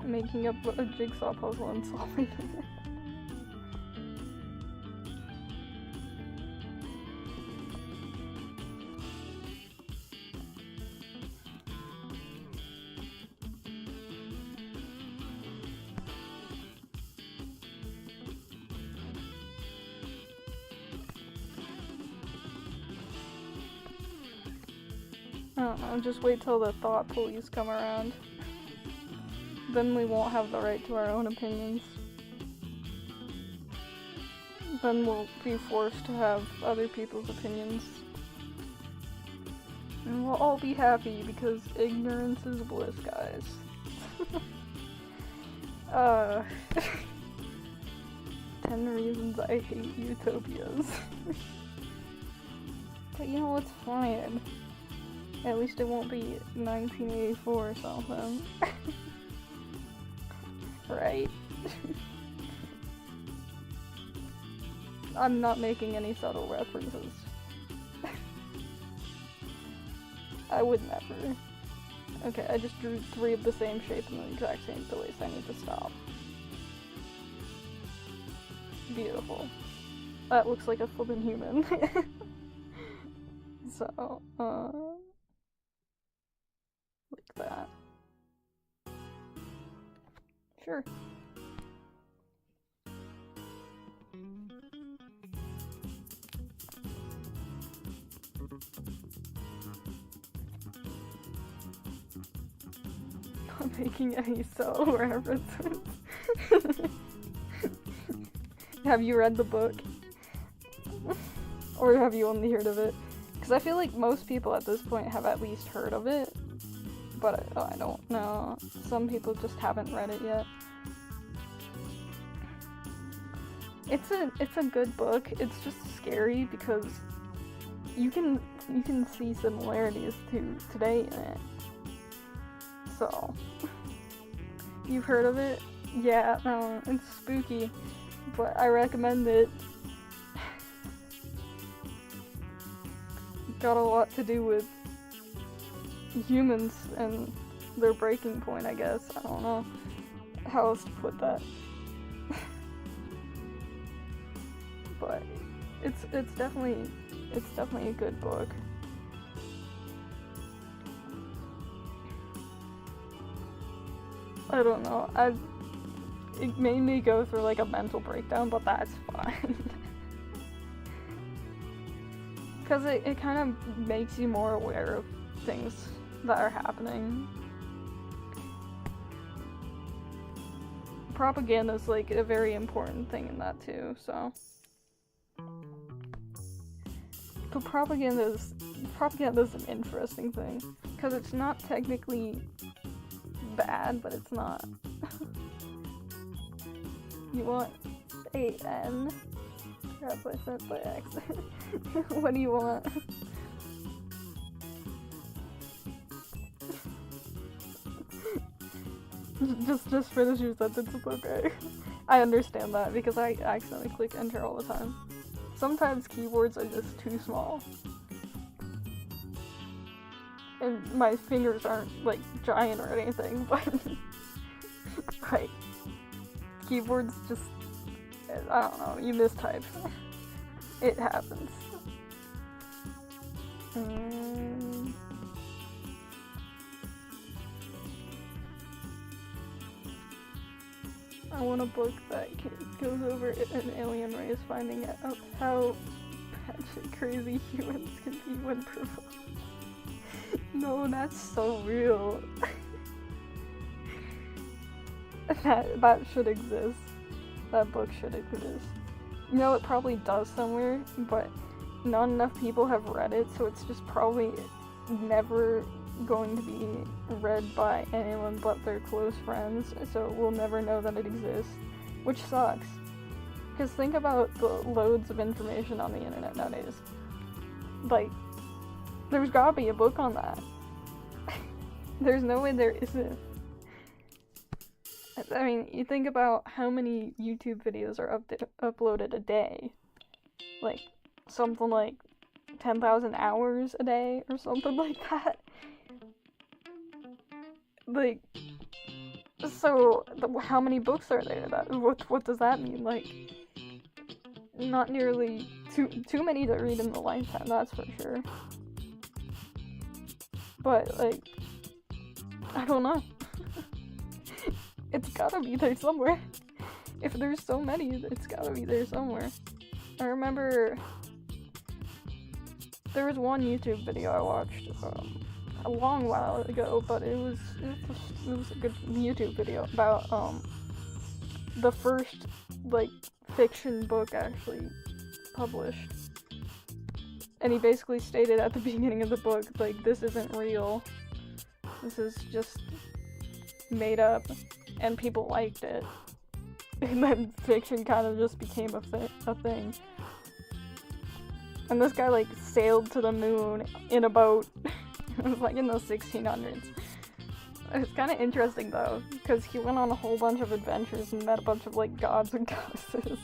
making up a jigsaw puzzle and solving it. I don't know, just wait till the thought police come around. Then we won't have the right to our own opinions. then we'll be forced to have other people's opinions. And we'll all be happy because ignorance is bliss, guys. 10 reasons I hate utopias. But you know what's fine? At least it won't be 1984 or something. Right? I'm not making any subtle references. I would never. Okay, I just drew 3 of the same shape in the exact same place. I need to stop. Beautiful. That looks like a flippin' human. So, like that. Sure. Not making any subtle references. Have you read the book? Or have you only heard of it? Because I feel like most people at this point have at least heard of it. But I don't know. Some people just haven't read it yet. It's a good book. It's just scary because you can see similarities to today in it. So, you've heard of it? Yeah, no, it's spooky, but I recommend it. Got a lot to do with humans and their breaking point, I guess. I don't know how else to put that. But it's definitely a good book. I don't know. It made me go through like a mental breakdown, but that's fine. Because it kind of makes you more aware of things that are happening. Propaganda is like a very important thing in that too, so. But propaganda is an interesting thing, because it's not technically bad, but it's not. You want A-N? Crap, I said by accident. What do you want? Just finish your sentence, it's okay. I understand that, because I accidentally click enter all the time. Sometimes keyboards are just too small. And my fingers aren't, like, giant or anything, but... like, keyboards just... I don't know, you mistype. It happens. I want a book that goes over an alien race finding out how batshit crazy humans can be when provoked. No, that's so real. That should exist. That book should exist. You know, it probably does somewhere, but not enough people have read it, so it's just probably never going to be read by anyone but their close friends, so we'll never know that it exists, which sucks. Because think about the loads of information on the internet nowadays. Like, there's gotta be a book on that. There's no way there isn't. I mean, you think about how many YouTube videos are uploaded a day. Like, something like 10,000 hours a day, or something like that. Like, so, how many books are there? What does that mean? Like, not nearly too many to read in a lifetime, that's for sure. But, like, I don't know. It's gotta be there somewhere. If there's so many, it's gotta be there somewhere. I remember there was one YouTube video I watched a long while ago, but it was a good YouTube video about the first like fiction book actually published. And he basically stated at the beginning of the book, like, this isn't real. This is just made up, and people liked it. And then fiction kind of just became a thing. And this guy, like, sailed to the moon in a boat. It was, like, in the 1600s. It's kind of interesting, though, because he went on a whole bunch of adventures and met a bunch of, like, gods and goddesses.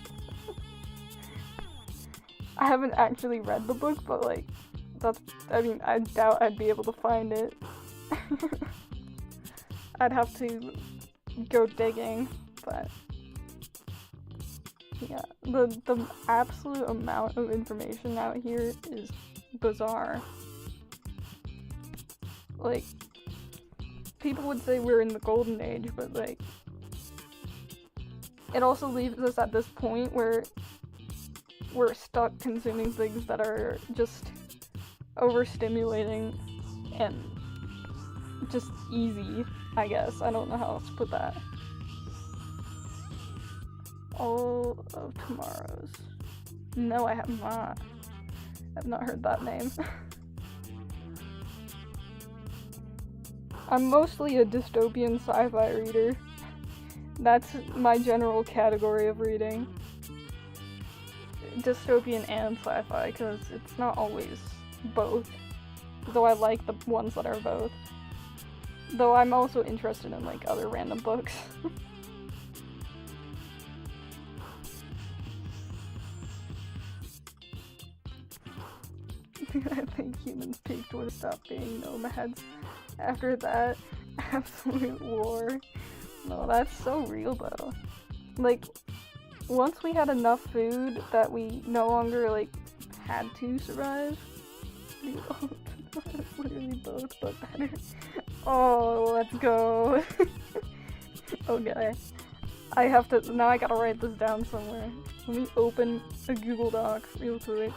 I haven't actually read the book, but, like, I doubt I'd be able to find it. I'd have to go digging, but yeah, the absolute amount of information out here is bizarre. Like, people would say we're in the golden age, but, like, it also leaves us at this point where we're stuck consuming things that are just overstimulating and just easy, I guess. I don't know how else to put that. All of Tomorrows. No, I have not. I've not heard that name. I'm mostly a dystopian sci-fi reader. That's my general category of reading. Dystopian and sci-fi, because it's not always both. Though I like the ones that are both. Though I'm also interested in, like, other random books. I think humans peaked when they stopped being nomads. After that, absolute war. No, that's so real, though. Like, once we had enough food that we no longer, like, had to survive. Literally both, but better. Oh, let's go. Okay. Now I gotta write this down somewhere. Let me open a Google Doc real quick.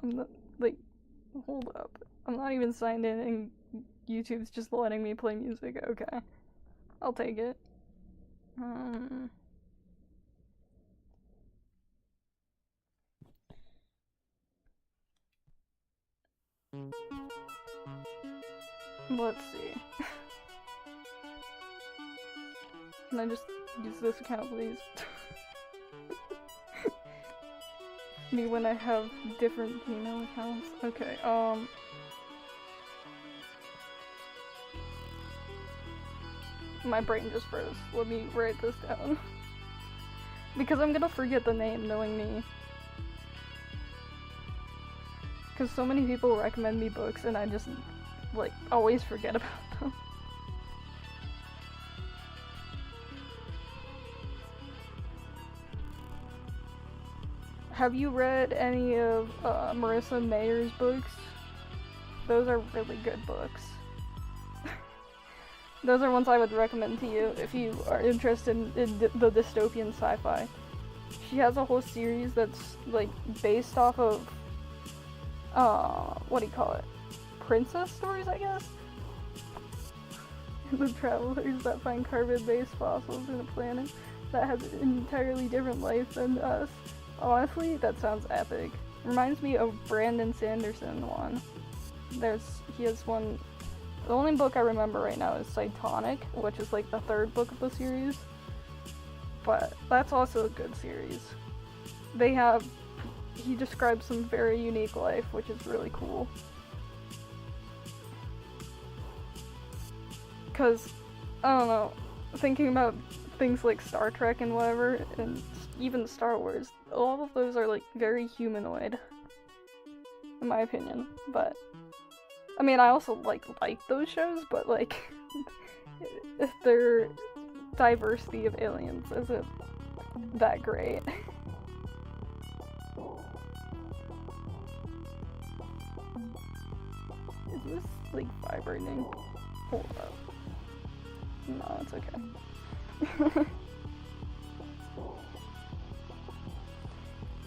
I'm not, like, hold up. I'm not even signed in and YouTube's just letting me play music. Okay. I'll take it. Let's see. Can I just use this account, please? Me when I have different Gmail accounts. Okay, my brain just froze. Let me write this down. Because I'm gonna forget the name, knowing me. Because so many people recommend me books and I just, like, always forget about them. Have you read any of Marissa Mayer's books? Those are really good books. Those are ones I would recommend to you if you are interested in the dystopian sci-fi. She has a whole series that's, like, based off of, what do you call it? Princess stories, I guess? The travelers that find carbon-based fossils in a planet that has an entirely different life than us. Honestly, that sounds epic. Reminds me of Brandon Sanderson one. He has one. The only book I remember right now is Cytonic, which is like the third book of the series. But that's also a good series. He describes some very unique life, which is really cool. Cause, I don't know, thinking about things like Star Trek and whatever, and even Star Wars, all of those are, like, very humanoid, in my opinion. But I mean, I also like those shows, but, like, their diversity of aliens isn't that great. Is this, like, vibrating? Hold up. No, it's okay.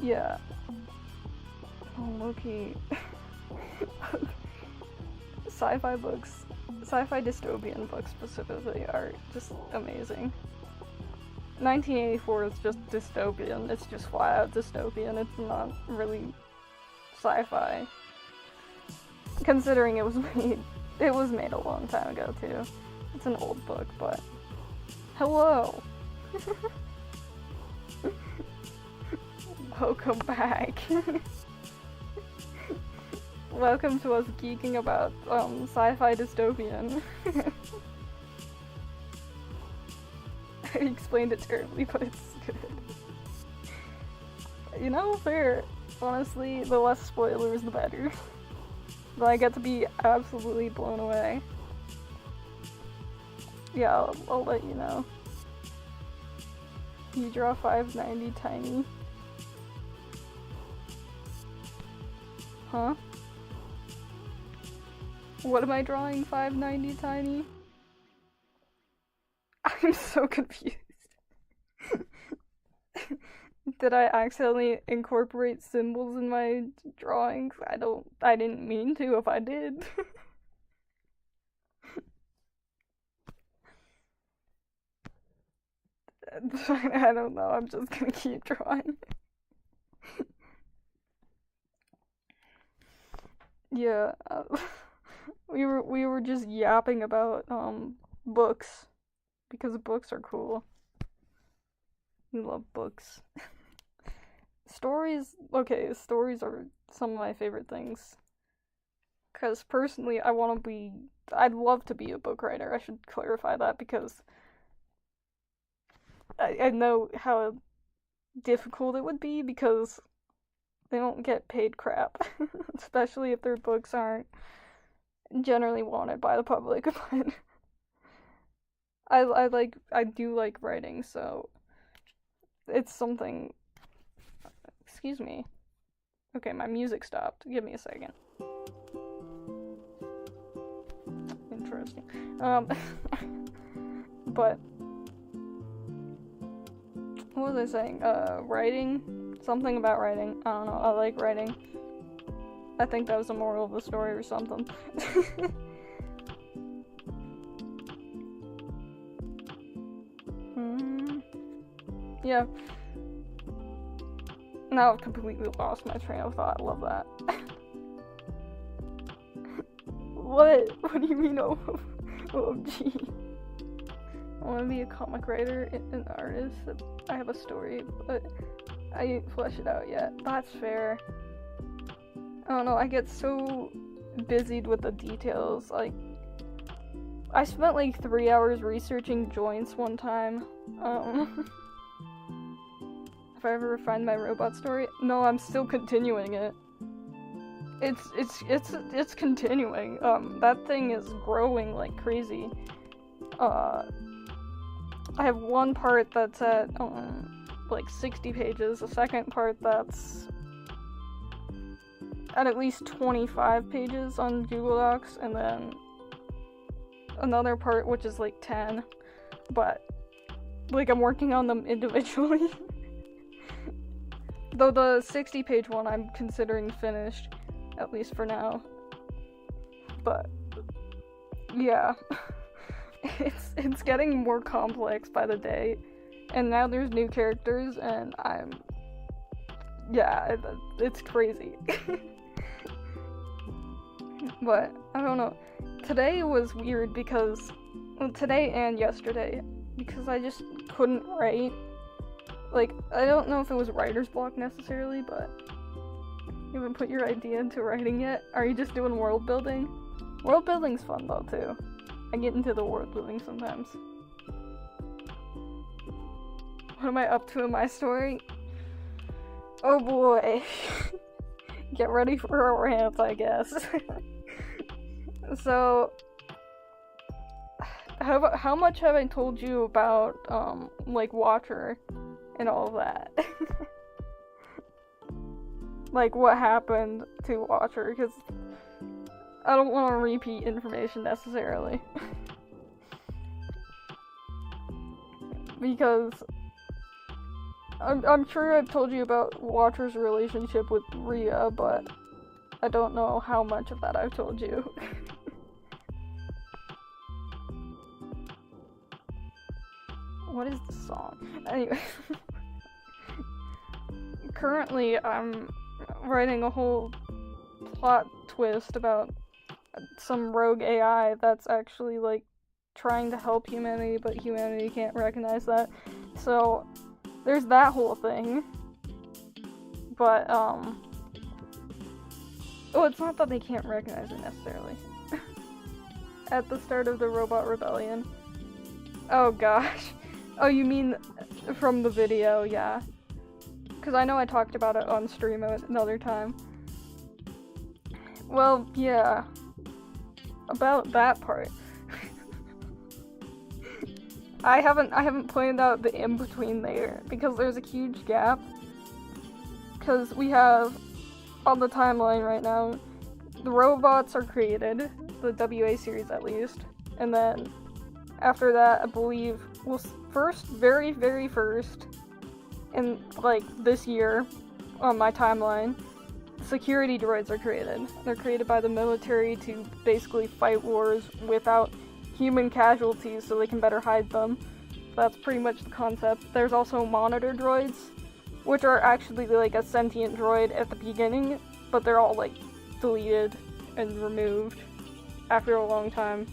Yeah. Oh, low-key. Sci-fi books, sci-fi dystopian books specifically, are just amazing. 1984 is just dystopian. It's just flat out dystopian. It's not really sci-fi. Considering it was made a long time ago too. It's an old book, but hello. Welcome back. Welcome to us geeking about sci-fi dystopian. I explained it terribly, but it's good. You know, fair. Honestly, the less spoilers, the better. But I get to be absolutely blown away. Yeah, I'll let you know. You draw 590 tiny. Huh? What am I drawing 590 tiny? I'm so confused. Did I accidentally incorporate symbols in my drawings? I didn't mean to if I did. I don't know, I'm just gonna keep drawing. Yeah, we were just yapping about books because books are cool. We love books. Stories are some of my favorite things. Cause personally, I'd love to be a book writer. I should clarify that because I know how difficult it would be because they don't get paid crap, especially if their books aren't generally wanted by the public. But I do like writing, so it's something. Excuse me. Okay, my music stopped. Give me a second. Interesting. But what was I saying? Writing? Something about writing. I don't know. I like writing. I think that was the moral of the story or something. Yeah. Now I've completely lost my train of thought. I love that. What? What do you mean, OMG? I want to be a comic writer and an artist. I have a story, but I didn't flesh it out yet. That's fair. I don't know, I get so busied with the details. Like, I spent like 3 hours researching joints one time. If I ever refined my robot story, no, I'm still continuing it. It's continuing. That thing is growing like crazy. I have one part that's at like 60 pages, a second part that's at least 25 pages on Google Docs, and then another part which is like 10, but like I'm working on them individually. Though the 60-page one I'm considering finished, at least for now. But yeah. It's getting more complex by the day, and now there's new characters, and it's crazy. But I don't know. Today was weird because today and yesterday, because I just couldn't write. Like, I don't know if it was writer's block necessarily, but you haven't put your idea into writing yet? Are you just doing world building? World building's fun though too. I get into the world building sometimes. What am I up to in my story? Oh boy. Get ready for a rant, I guess. So, how much have I told you about, like, Watcher and all that? Like, what happened to Watcher, because I don't want to repeat information necessarily. Because I'm sure I've told you about Watcher's relationship with Rhea, but I don't know how much of that I've told you. What is the song? Anyway. Currently, I'm writing a whole plot twist about some rogue AI that's actually, like, trying to help humanity, but humanity can't recognize that. So, there's that whole thing. But, oh, it's not that they can't recognize it necessarily. At the start of the Robot Rebellion. Oh gosh. Oh, you mean from the video, yeah. Because I know I talked about it on stream another time. Well, yeah. About that part. I haven't planned out the in-between there, because there's a huge gap. Because we have, on the timeline right now, the robots are created, the WA series at least, and then after that, I believe, well, very, very first, in, like, this year, on my timeline, security droids are created. They're created by the military to basically fight wars without human casualties so they can better hide them. That's pretty much the concept. There's also monitor droids, which are actually, like, a sentient droid at the beginning, but they're all, like, deleted and removed after a long time.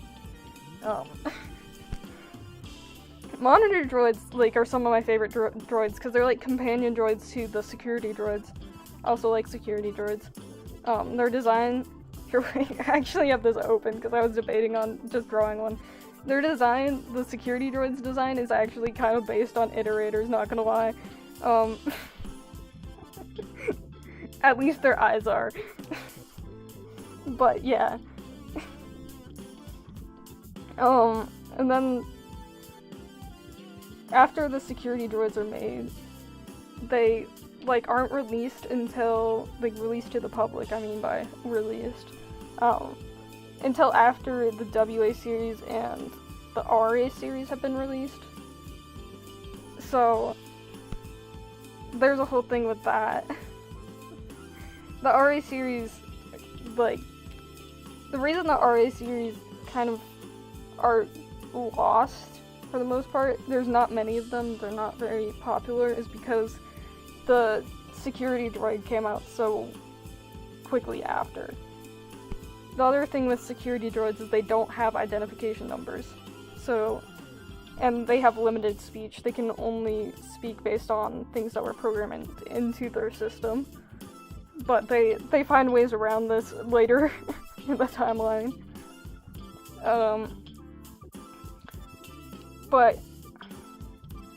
Monitor droids, like, are some of my favorite droids, because they're, like, companion droids to the security droids. I also like security droids. Their design... I actually have this open, because I was debating on just drawing one. Their design, the security droids design, is actually kind of based on iterators, not gonna lie. At least their eyes are. But, yeah. And then... after the security droids are made, they, like, aren't released until, like, released to the public, I mean by released. Until after the WA series and the RA series have been released. So, there's a whole thing with that. The RA series, like, the reason the RA series kind of are lost, for the most part, there's not many of them, they're not very popular, is because the security droid came out so quickly after. The other thing with security droids is they don't have identification numbers. So, and they have limited speech. They can only speak based on things that were programmed into their system. But they find ways around this later in the timeline. But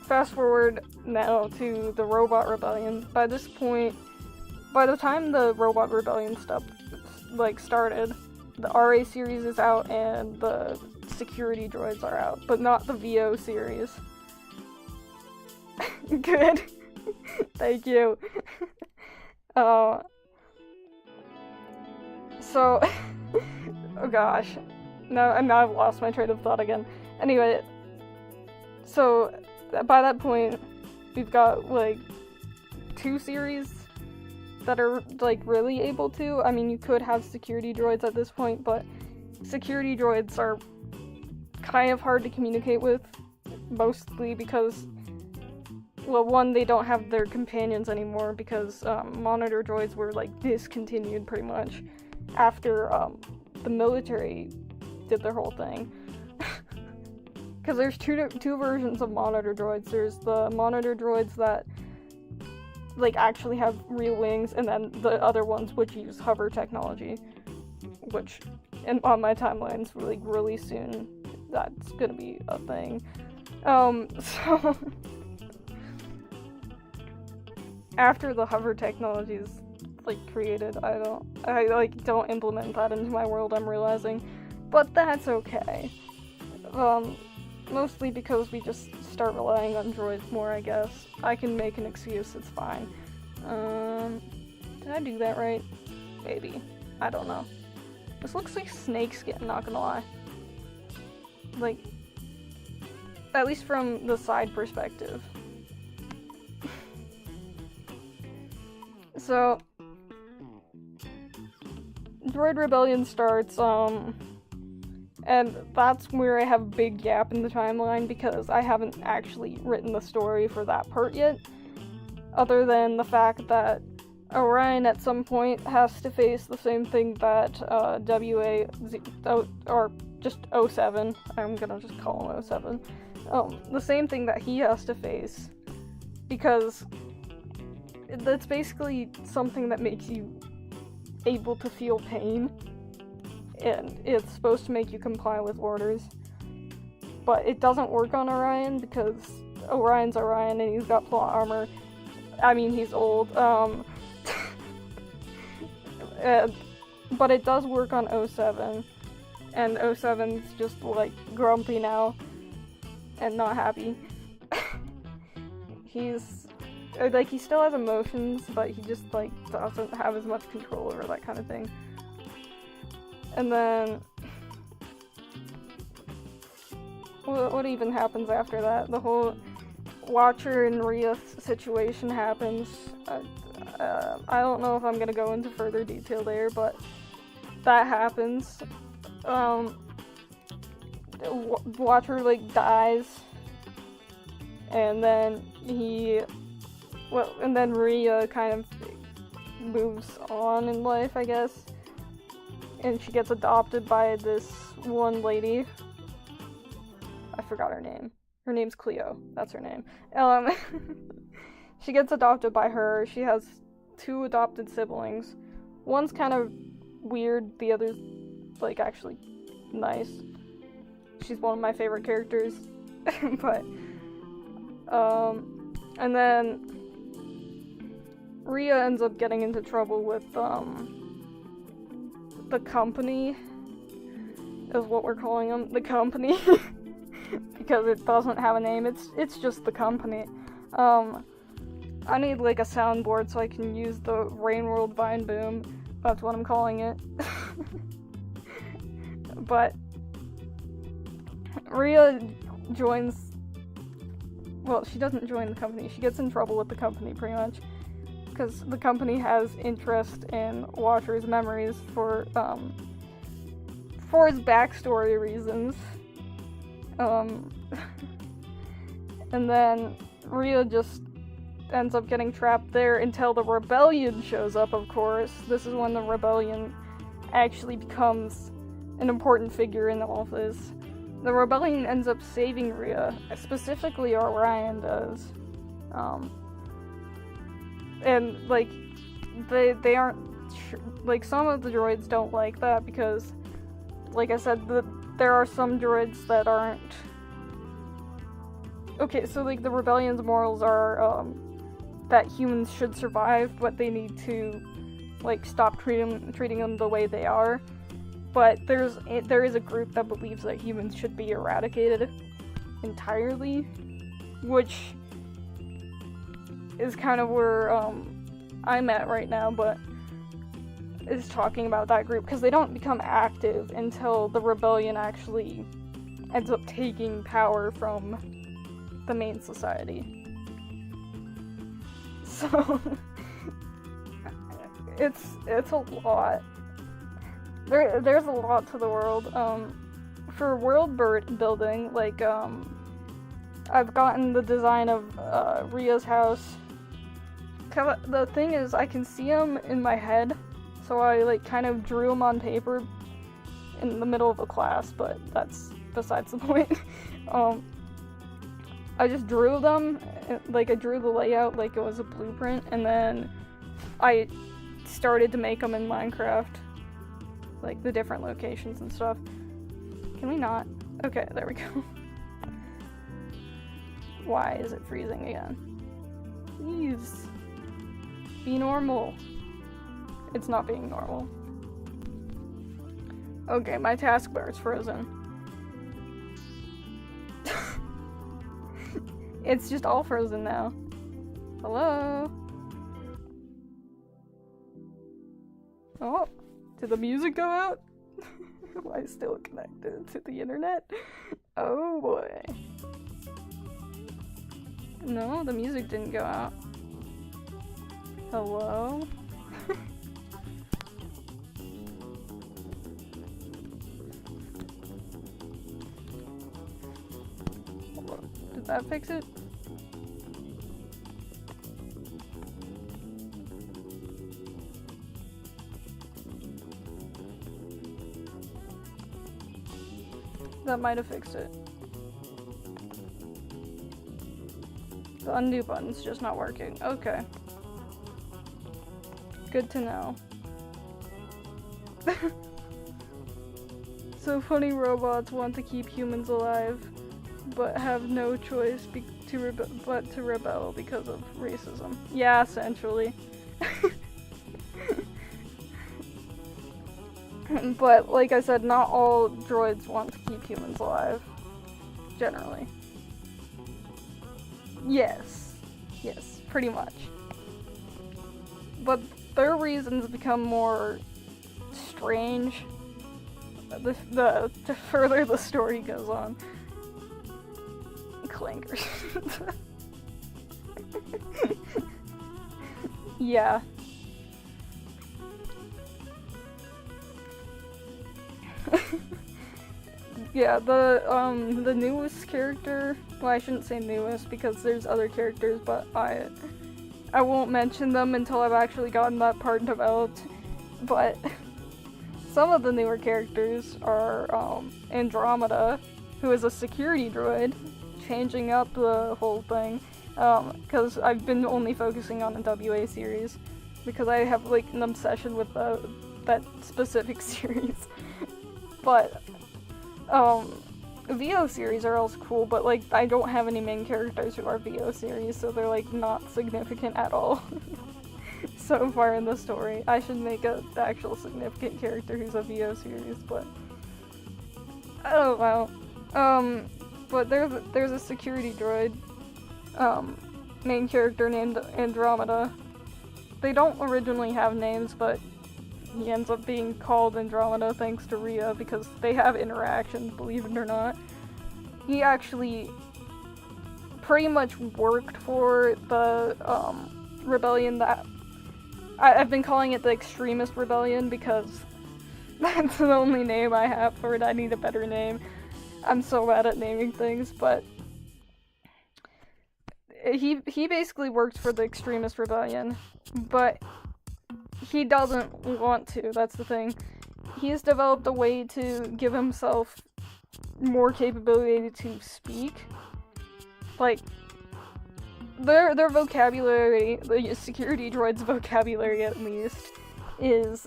fast forward now to the Robot Rebellion. By this point, by the time the Robot Rebellion stuff, like, started, the RA series is out and the security droids are out, but not the VO series. Good. Thank you. So, oh gosh. Now I've lost my train of thought again. Anyway, so by that point, we've got, like, 2 series that are, like, really able to. I mean, you could have security droids at this point, but security droids are kind of hard to communicate with, mostly because, well, one, they don't have their companions anymore, because monitor droids were, like, discontinued pretty much after the military did their whole thing. Because there's two versions of monitor droids. There's the monitor droids that, like, actually have real wings, and then the other ones which use hover technology, which, on my timelines, like, really soon, that's gonna be a thing. So, after the hover technology is, like, created, I don't implement that into my world, I'm realizing, but that's okay. Mostly because we just start relying on droids more, I guess. I can make an excuse, it's fine. Did I do that right? Maybe. I don't know. This looks like snakeskin, not gonna lie. Like, at least from the side perspective. So, Droid Rebellion starts, And that's where I have a big gap in the timeline because I haven't actually written the story for that part yet. Other than the fact that Orion at some point has to face the same thing that or just 07, I'm gonna just call him 07, the same thing that he has to face, because that's basically something that makes you able to feel pain, and it's supposed to make you comply with orders, but it doesn't work on Orion because Orion's Orion and he's got plot armor. I mean, he's old, but it does work on 07, and 07's just, like, grumpy now, and not happy. He's, like, he still has emotions, but he just, like, doesn't have as much control over that kind of thing. And then, what even happens after that? The whole Watcher and Rhea situation happens. I don't know if I'm gonna go into further detail there, but that happens. Watcher, like, dies, and then and then Rhea kind of moves on in life, I guess, and she gets adopted by this one lady. I forgot her name. Her name's Cleo. That's her name. She gets adopted by her. She has 2 adopted siblings. One's kind of weird, the other's, like, actually nice. She's one of my favorite characters. But, and then Rhea ends up getting into trouble with, the company, is what we're calling them. The company. Because it doesn't have a name, it's just the company. I need, like, a soundboard so I can use the Rain World Vine Boom. That's what I'm calling it. But Rhea joins, well, she doesn't join the company, she gets in trouble with the company pretty much, because the company has interest in Watcher's memories for his backstory reasons. And then Rhea just ends up getting trapped there until the rebellion shows up, of course. This is when the rebellion actually becomes an important figure in all of this. The rebellion ends up saving Rhea, specifically Orion does. And, like, they aren't like, some of the droids don't like that because, like I said, there are some droids that aren't. Okay, so, like, the rebellion's morals are, that humans should survive, but they need to, like, stop treating them the way they are. But there is a group that believes that humans should be eradicated entirely, which is kind of where, I'm at right now, but is talking about that group, because they don't become active until the rebellion actually ends up taking power from the main society. So it's a lot. There's a lot to the world. For world building, like, I've gotten the design of Rhea's house. The thing is, I can see them in my head, so I, like, kind of drew them on paper in the middle of a class, but that's besides the point. I just drew them, like, I drew the layout like it was a blueprint, and then I started to make them in Minecraft, like, the different locations and stuff. Can we not? Okay, there we go. Why is it freezing again? Please. Be normal. It's not being normal. Okay, my taskbar is frozen. It's just all frozen now. Hello? Oh, did the music go out? Am I still connected to the internet? Oh boy. No, the music didn't go out. Hello? Did that fix it? That might have fixed it. The undo button's just not working. Okay. Good to know. So funny robots want to keep humans alive, but have no choice but to rebel because of racism. Yeah, essentially. But, like I said, not all droids want to keep humans alive. Generally. Yes. Yes, pretty much. But their reasons become more strange the further the story goes on. Clankers. Yeah. Yeah, the newest character, well, I shouldn't say newest because there's other characters, but I won't mention them until I've actually gotten that part developed, but some of the newer characters are, Andromeda, who is a security droid, changing up the whole thing, because I've been only focusing on the WA series, because I have, like, an obsession with that specific series, but VO series are also cool, but, like, I don't have any main characters who are VO series, so they're, like, not significant at all so far in the story. I should make an actual significant character who's a VO series, but I don't know. But there's a security droid, main character named Andromeda. They don't originally have names, but he ends up being called Andromeda thanks to Rhea because they have interactions, believe it or not. He actually pretty much worked for the rebellion that I've been calling it the Extremist Rebellion because that's the only name I have for it. I need a better name. I'm so bad at naming things, but he basically works for the Extremist Rebellion, but he doesn't want to, that's the thing. He's developed a way to give himself more capability to speak. Like, their vocabulary, the security droid's vocabulary at least, is,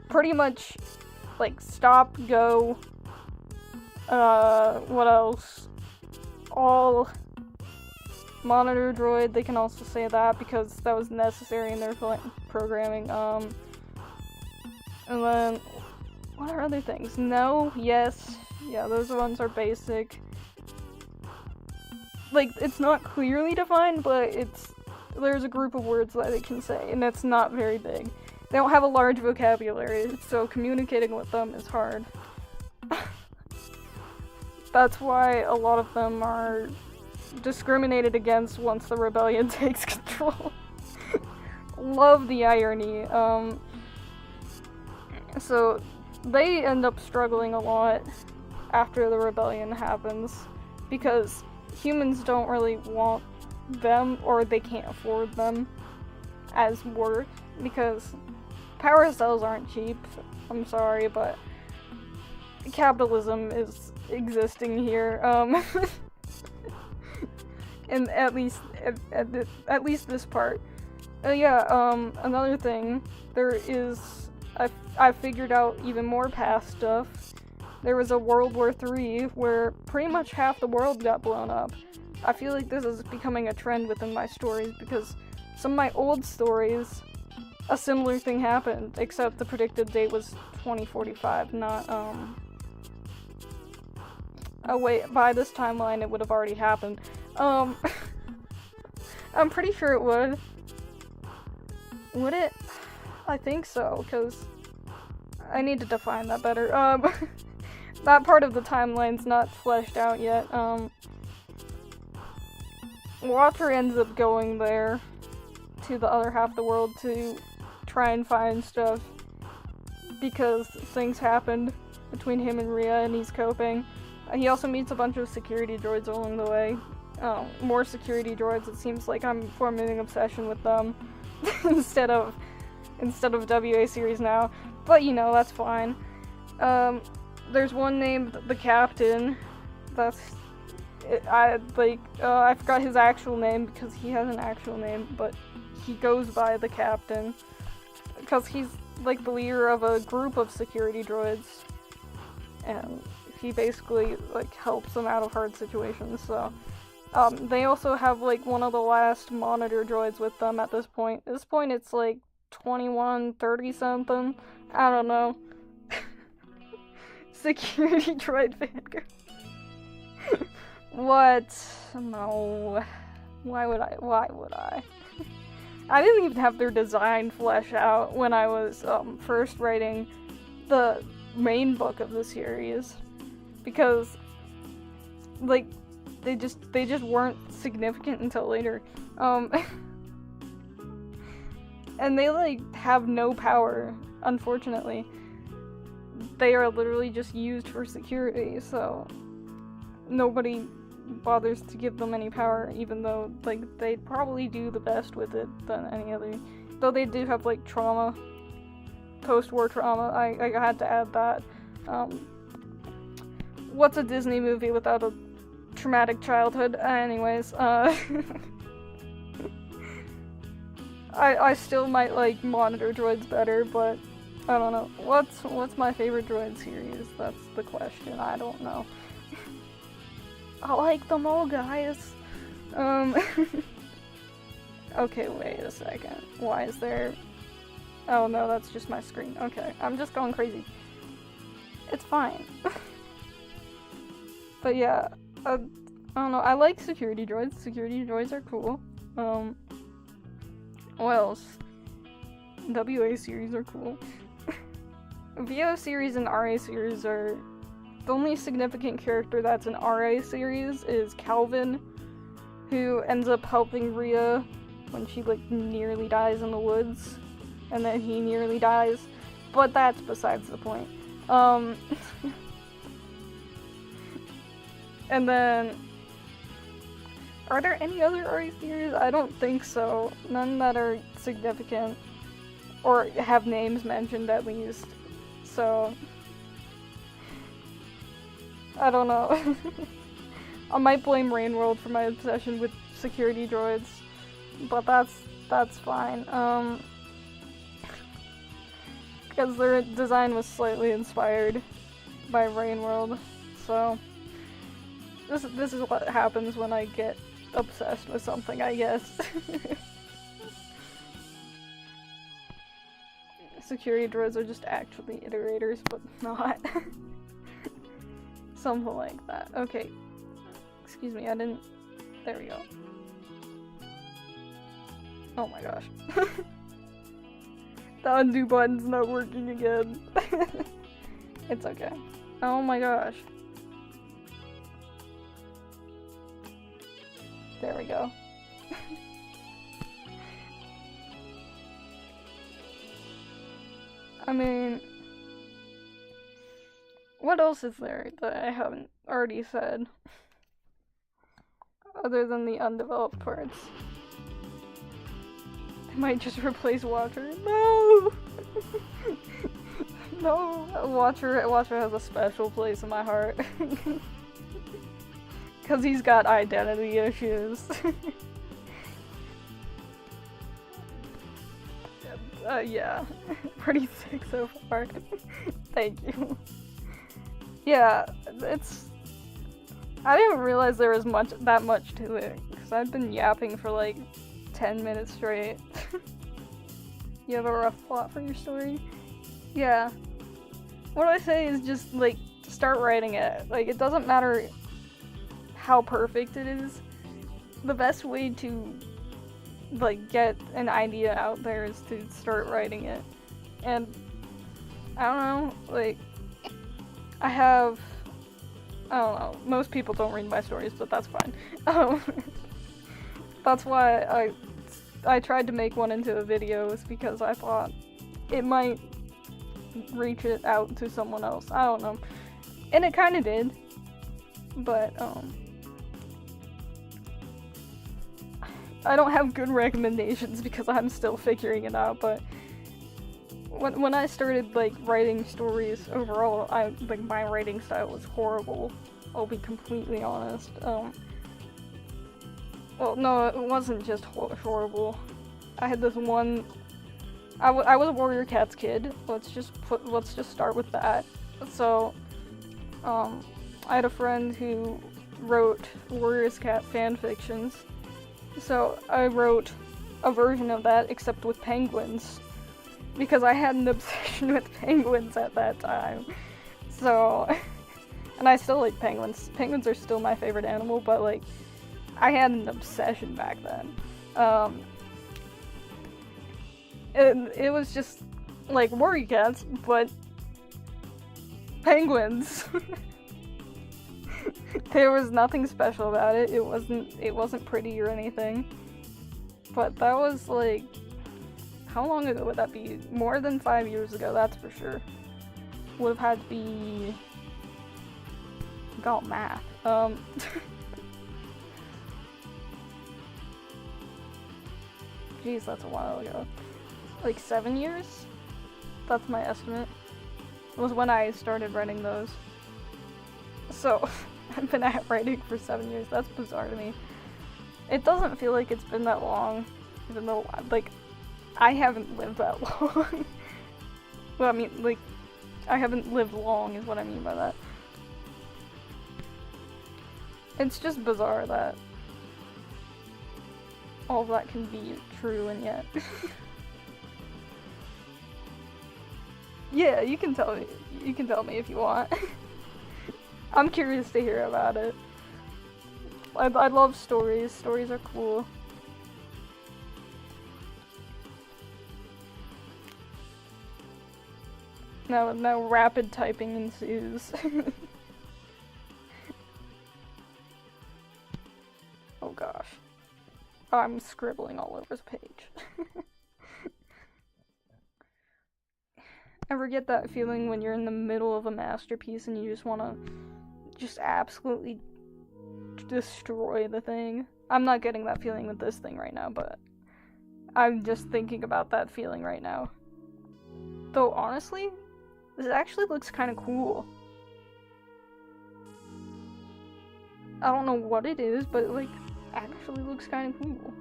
pretty much, like, stop, go, what else? All monitor droid, they can also say that because that was necessary in their programming, and then, what are other things? No, yes, yeah, those ones are basic. Like, it's not clearly defined, but there's a group of words that it can say, and it's not very big. They don't have a large vocabulary, so communicating with them is hard. That's why a lot of them are discriminated against once the rebellion takes control. Love the irony. So they end up struggling a lot after the rebellion happens because humans don't really want them, or they can't afford them as work because power cells aren't cheap. I'm sorry, but capitalism is existing here. And at least this part. Another thing, I figured out even more past stuff. There was a World War III where pretty much half the world got blown up. I feel like this is becoming a trend within my stories because some of my old stories, a similar thing happened, except the predicted date was 2045, not, oh wait, by this timeline it would have already happened. I'm pretty sure it would. Would it? I think so, because I need to define that better. That part of the timeline's not fleshed out yet. Watcher ends up going there to the other half of the world to try and find stuff because things happened between him and Rhea and he's coping. He also meets a bunch of security droids along the way. More security droids. It seems like I'm forming an obsession with them instead of WA series now. But you know, that's fine. There's one named the Captain. I forgot his actual name because he has an actual name, but he goes by the Captain because he's like the leader of a group of security droids, and he basically like helps them out of hard situations. So they also have like one of the last monitor droids with them at this point. At this point it's like 21, 30 something. I don't know. Security droid fangirl. What? No. Why would I? I didn't even have their design flesh out when I was first writing the main book of the series, because like they just weren't significant until later. And they like have no power, unfortunately. They are literally just used for security, so nobody bothers to give them any power, even though like they'd probably do the best with it than any other. Though they do have like trauma, post-war trauma. I had to add that. What's a Disney movie without a traumatic childhood? Anyways, I still might like monitor droids better, but I don't know. What's my favorite droid series? That's the question. I don't know. I like them all, guys. Okay, wait a second. Why is there... Oh no, that's just my screen. Okay, I'm just going crazy. It's fine. But yeah, I don't know. I like security droids. Security droids are cool. What else? WA series are cool. VO series and RA series are... The only significant character that's an RA series is Calvin, who ends up helping Rhea when she like nearly dies in the woods, and then he nearly dies, but that's besides the point. And then, are there any other RA series? I don't think so. None that are significant, or have names mentioned at least, so... I don't know. I might blame Rainworld for my obsession with security droids, but that's fine. Because their design was slightly inspired by Rainworld, so this is what happens when I get obsessed with something, I guess. Security droids are just actually iterators, but not. Something like that. Okay. Excuse me, I didn't... There we go. Oh my gosh. The undo button's not working again. It's okay. Oh my gosh. There we go. I mean... What else is there that I haven't already said? Other than the undeveloped parts. I might just replace Watcher. No! No! Watcher has a special place in my heart. Because he's got identity issues. Yeah. Pretty sick so far. Thank you. Yeah, it's... I didn't realize there was that much to it, because I've been yapping for like 10 minutes straight. You have a rough plot for your story? Yeah. What I say is just, like, start writing it. Like, it doesn't matter how perfect it is. The best way to, like, get an idea out there is to start writing it. And, I don't know, like... I don't know, most people don't read my stories, but that's fine. That's why I tried to make one into a video, is because I thought it might reach it out to someone else. I don't know. And it kinda did. but, I don't have good recommendations because I'm still figuring it out, but when I started, like, writing stories overall, my writing style was horrible. I'll be completely honest. Well, no, it wasn't just horrible. I had this one... I was a Warrior Cats kid. Let's just start with that. So, I had a friend who wrote Warriors Cat fanfictions. So, I wrote a version of that, except with penguins. Because I had an obsession with penguins at that time. So, and I still like penguins. Penguins are still my favorite animal, but, like, I had an obsession back then. It was just, like, Warrior Cats, but penguins. There was nothing special about it. It wasn't pretty or anything. But that was, like, how long ago would that be? More than 5 years ago, that's for sure. Would have had to be... got math. Jeez, that's a while ago. Like 7 years? That's my estimate. Was when I started writing those. So, I've been at writing for 7 years. That's bizarre to me. It doesn't feel like it's been that long, even though, like, I haven't lived that long. Well, I mean, like, I haven't lived long is what I mean by that. It's just bizarre that all of that can be true and yet... Yeah, you can tell me. You can tell me if you want. I'm curious to hear about it. I love stories. Stories are cool. Now rapid typing ensues. Oh gosh. I'm scribbling all over the page. Ever get that feeling when you're in the middle of a masterpiece and you just want to just absolutely destroy the thing? I'm not getting that feeling with this thing right now, but I'm just thinking about that feeling right now. Though, honestly, this actually looks kind of cool. I don't know what it is, but it, like, actually looks kind of cool.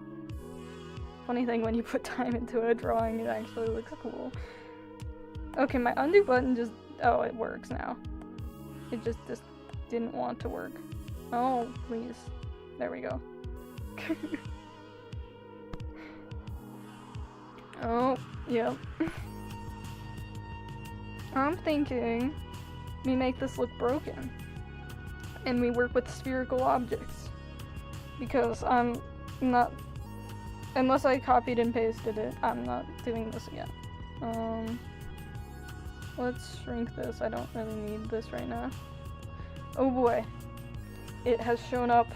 Funny thing, when you put time into a drawing, it actually looks cool. Okay, my undo button just... Oh, it works now. It just didn't want to work. Oh, please. There we go. Oh, yep. I'm thinking we make this look broken. And we work with spherical objects. Because I'm not... Unless I copied and pasted it, I'm not doing this again. Let's shrink this. I don't really need this right now. Oh boy. It has shown up.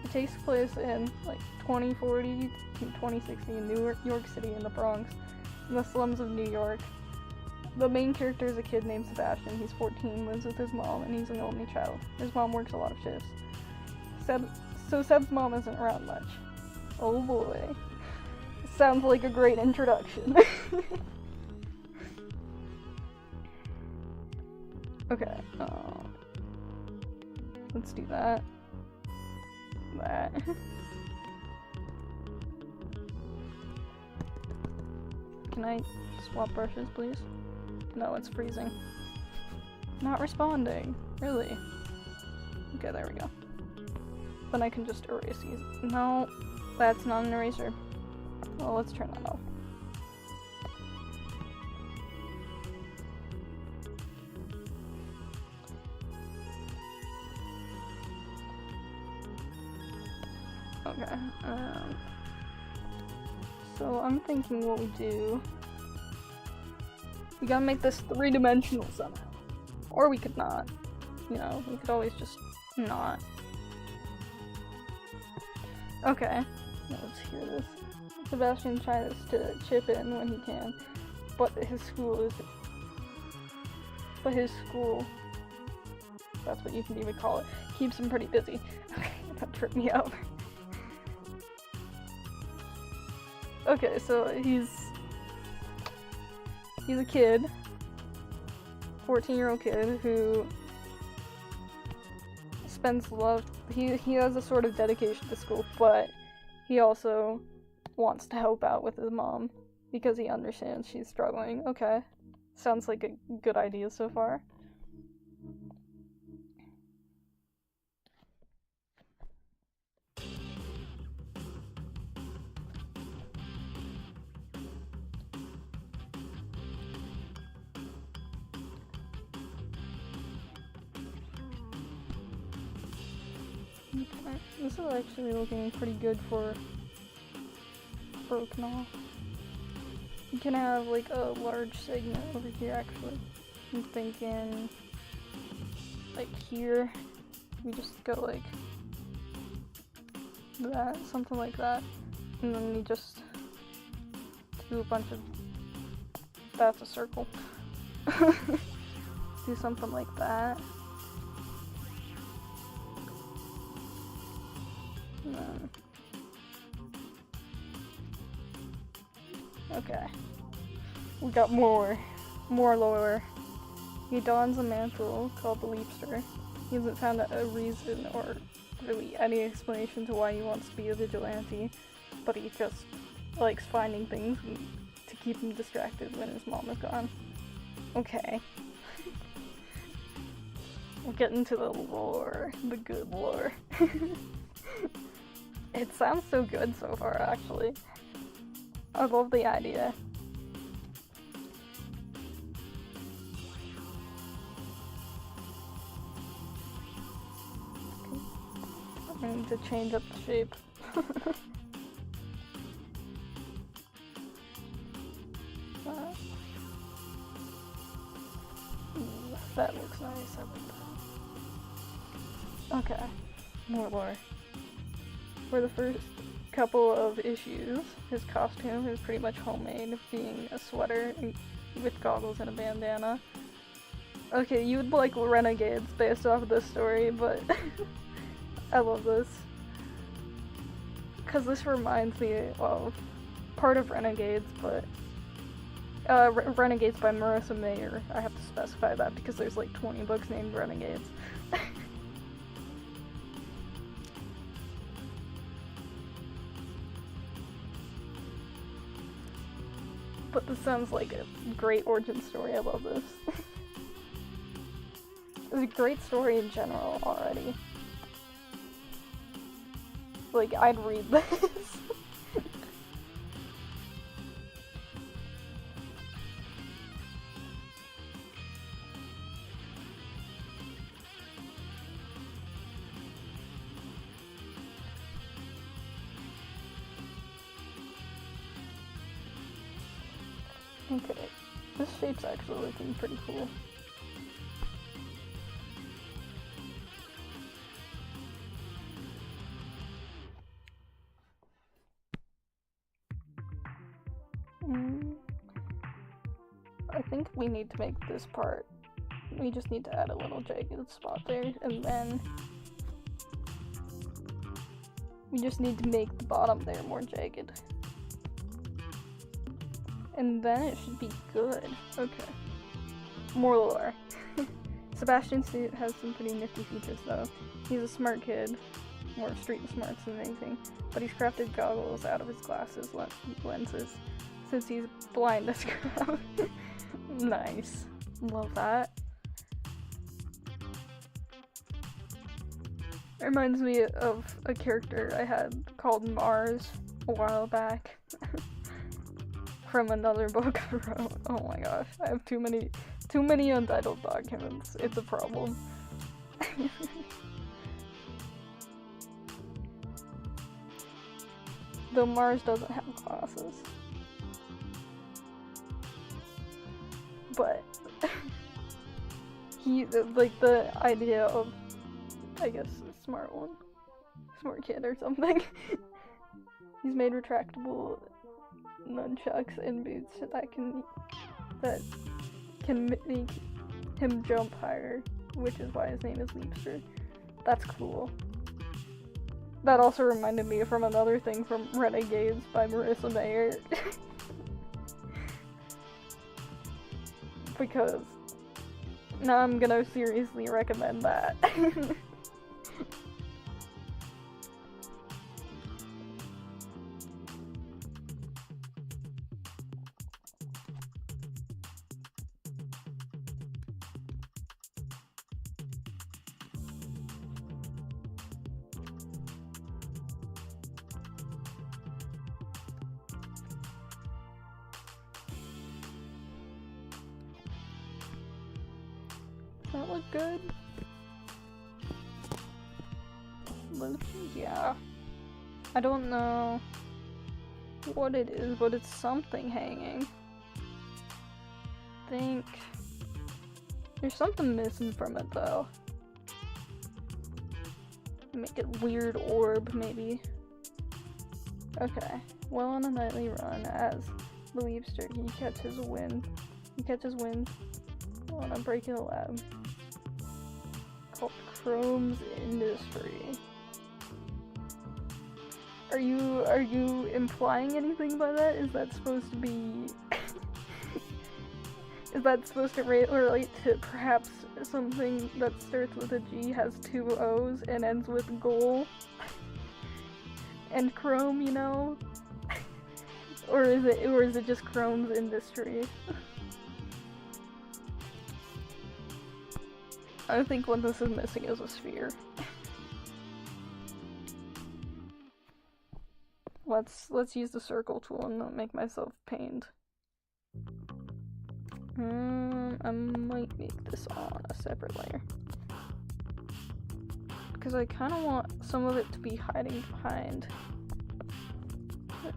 It takes place in, like, 2040 to 2060 in New York City in the Bronx, in the slums of New York. The main character is a kid named Sebastian. He's 14, lives with his mom, and he's an only child. His mom works a lot of shifts. So Seb's mom isn't around much. Oh boy. Sounds like a great introduction. Okay, let's do that. Can I swap brushes, please? No, it's freezing. Not responding. Really? Okay, there we go. Then I can just erase these. No, that's not an eraser. Well, let's turn that off. Okay, so I'm thinking what we do, we gotta make this three-dimensional somehow. Or we could not. You know, we could always just not. Okay, let's hear this. Sebastian tries to chip in when he can, but his school, that's what you can even call it. keeps him pretty busy. That tripped me out. Okay, so he's a kid, 14-year-old kid who spends he has a sort of dedication to school, but he also wants to help out with his mom because he understands she's struggling. Okay, sounds like a good idea so far. Okay, this is actually looking pretty good for Brokenall. You can have like a large segment over here actually. I'm thinking like here, we just go like that, something like that. And then we just do a bunch of, that's a circle. Do something like that. And then, okay. We got more lore. He dons a mantle called the Leapster. He hasn't found a reason or really any explanation to why he wants to be a vigilante, but he just likes finding things to keep him distracted when his mom is gone. Okay. We'll get into the lore, the good lore. It sounds so good so far, actually. I love the idea. I need to change up the shape. That looks nice, I like that. Okay, more lore. For the first couple of issues, his costume is pretty much homemade, being a sweater with goggles and a bandana. Okay, you would like Renegades based off of this story, but I love this. Because this reminds me of part of Renegades, but Renegades by Marissa Mayer. I have to specify that because there's like 20 books named Renegades. But this sounds like a great origin story. I love this. It's a great story in general already. Like, I'd read this. Okay, this shape's actually looking pretty cool. I think we need to make this part, we just need to add a little jagged spot there, and then we just need to make the bottom there more jagged. And then it should be good. Okay. More lore. Sebastian's suit has some pretty nifty features though. He's a smart kid, more street smarts than anything, but he's crafted goggles out of his glasses lenses, since he's blind as crap. Nice. Love that. It reminds me of a character I had called Mars a while back. From another book I wrote. Oh my gosh, I have too many untitled documents. It's a problem. Though Mars doesn't have glasses. But he, like, the idea of, I guess, a smart kid or something. He's made retractable nunchucks and boots that can make him jump higher, which is why his name is Leapster. That's cool. That also reminded me from another thing from Renegades by Marissa Mayer. Because now I'm gonna seriously recommend that. Does that look good? Yeah. I don't know what it is, but it's something hanging. I think there's something missing from it though. Make it weird orb, maybe. Okay. Well, on a nightly run, as the Weepster, he catches wind. On a break in the lab called Chrome's Industry. Are you implying anything by that? Is that supposed to be is that supposed to relate to perhaps something that starts with a G, has 2 O's, and ends with goal? And Chrome, you know? or is it just Chrome's Industry? I think what this is missing is a sphere. Let's use the circle tool and not make myself pained. I might make this on a separate layer. Because I kind of want some of it to be hiding behind this.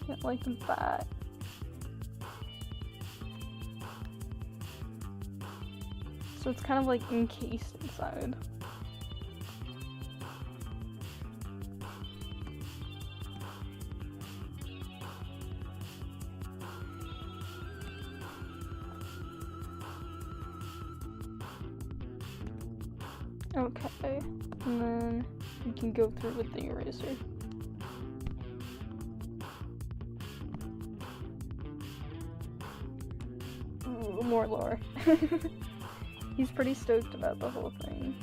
Yeah, like that. So it's kind of like encased inside. Okay, and then you can go through with the eraser. Ooh, more lore. He's pretty stoked about the whole thing.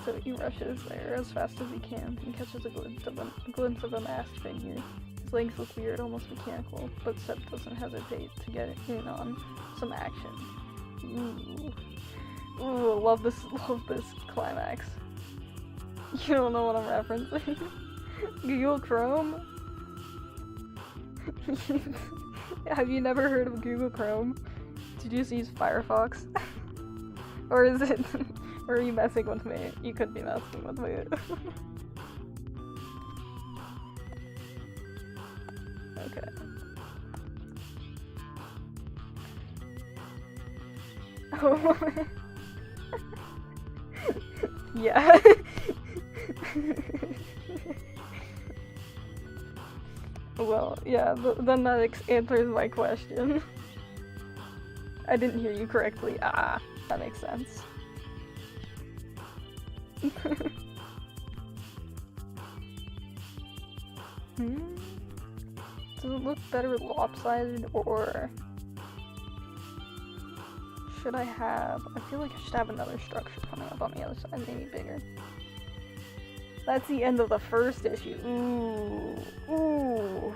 So he rushes there as fast as he can and catches a glimpse of a masked figure. His legs look weird, almost mechanical, but Sep doesn't hesitate to get in on some action. Ooh, love this climax. You don't know what I'm referencing. Google Chrome? Have you never heard of Google Chrome? Did you just use Firefox? Or is it... or are you messing with me? You could be messing with me. Okay. Oh. Yeah. Well, yeah, then that answers my question. I didn't hear you correctly. Ah, that makes sense. Does it look better lopsided, or should I have... I feel like I should have another structure coming up on the other side, maybe bigger. That's the end of the first issue. Ooh. Ooh.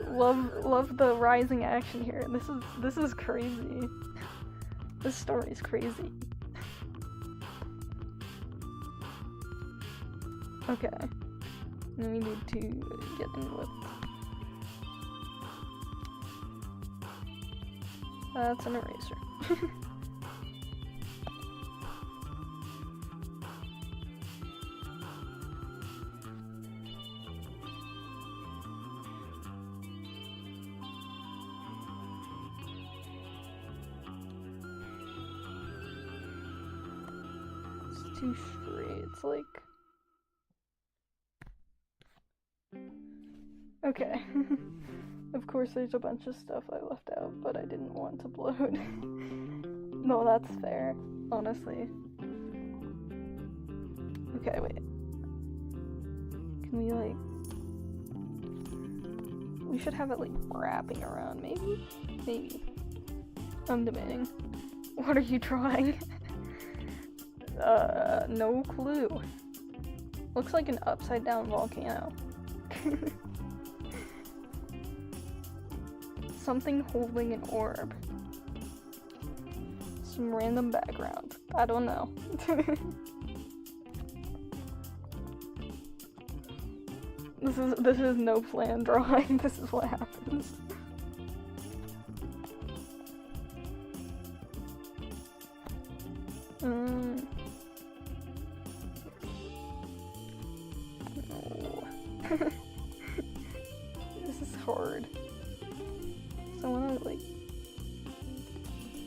Love the rising action here. This is crazy. This story's crazy. Okay. Then we need to get in with... That's an eraser. It's too straight. It's like... Okay. Of course, there's a bunch of stuff I left out, but I didn't want to bloat. No, that's fair, honestly. Okay, wait. Can we, like... We should have it, like, wrapping around, maybe? Maybe. I'm debating. What are you drawing? No clue. Looks like an upside-down volcano. Something holding an orb. Some random background. I don't know. This is no plan drawing. This is what happens. No. This is hard. So I wanna like...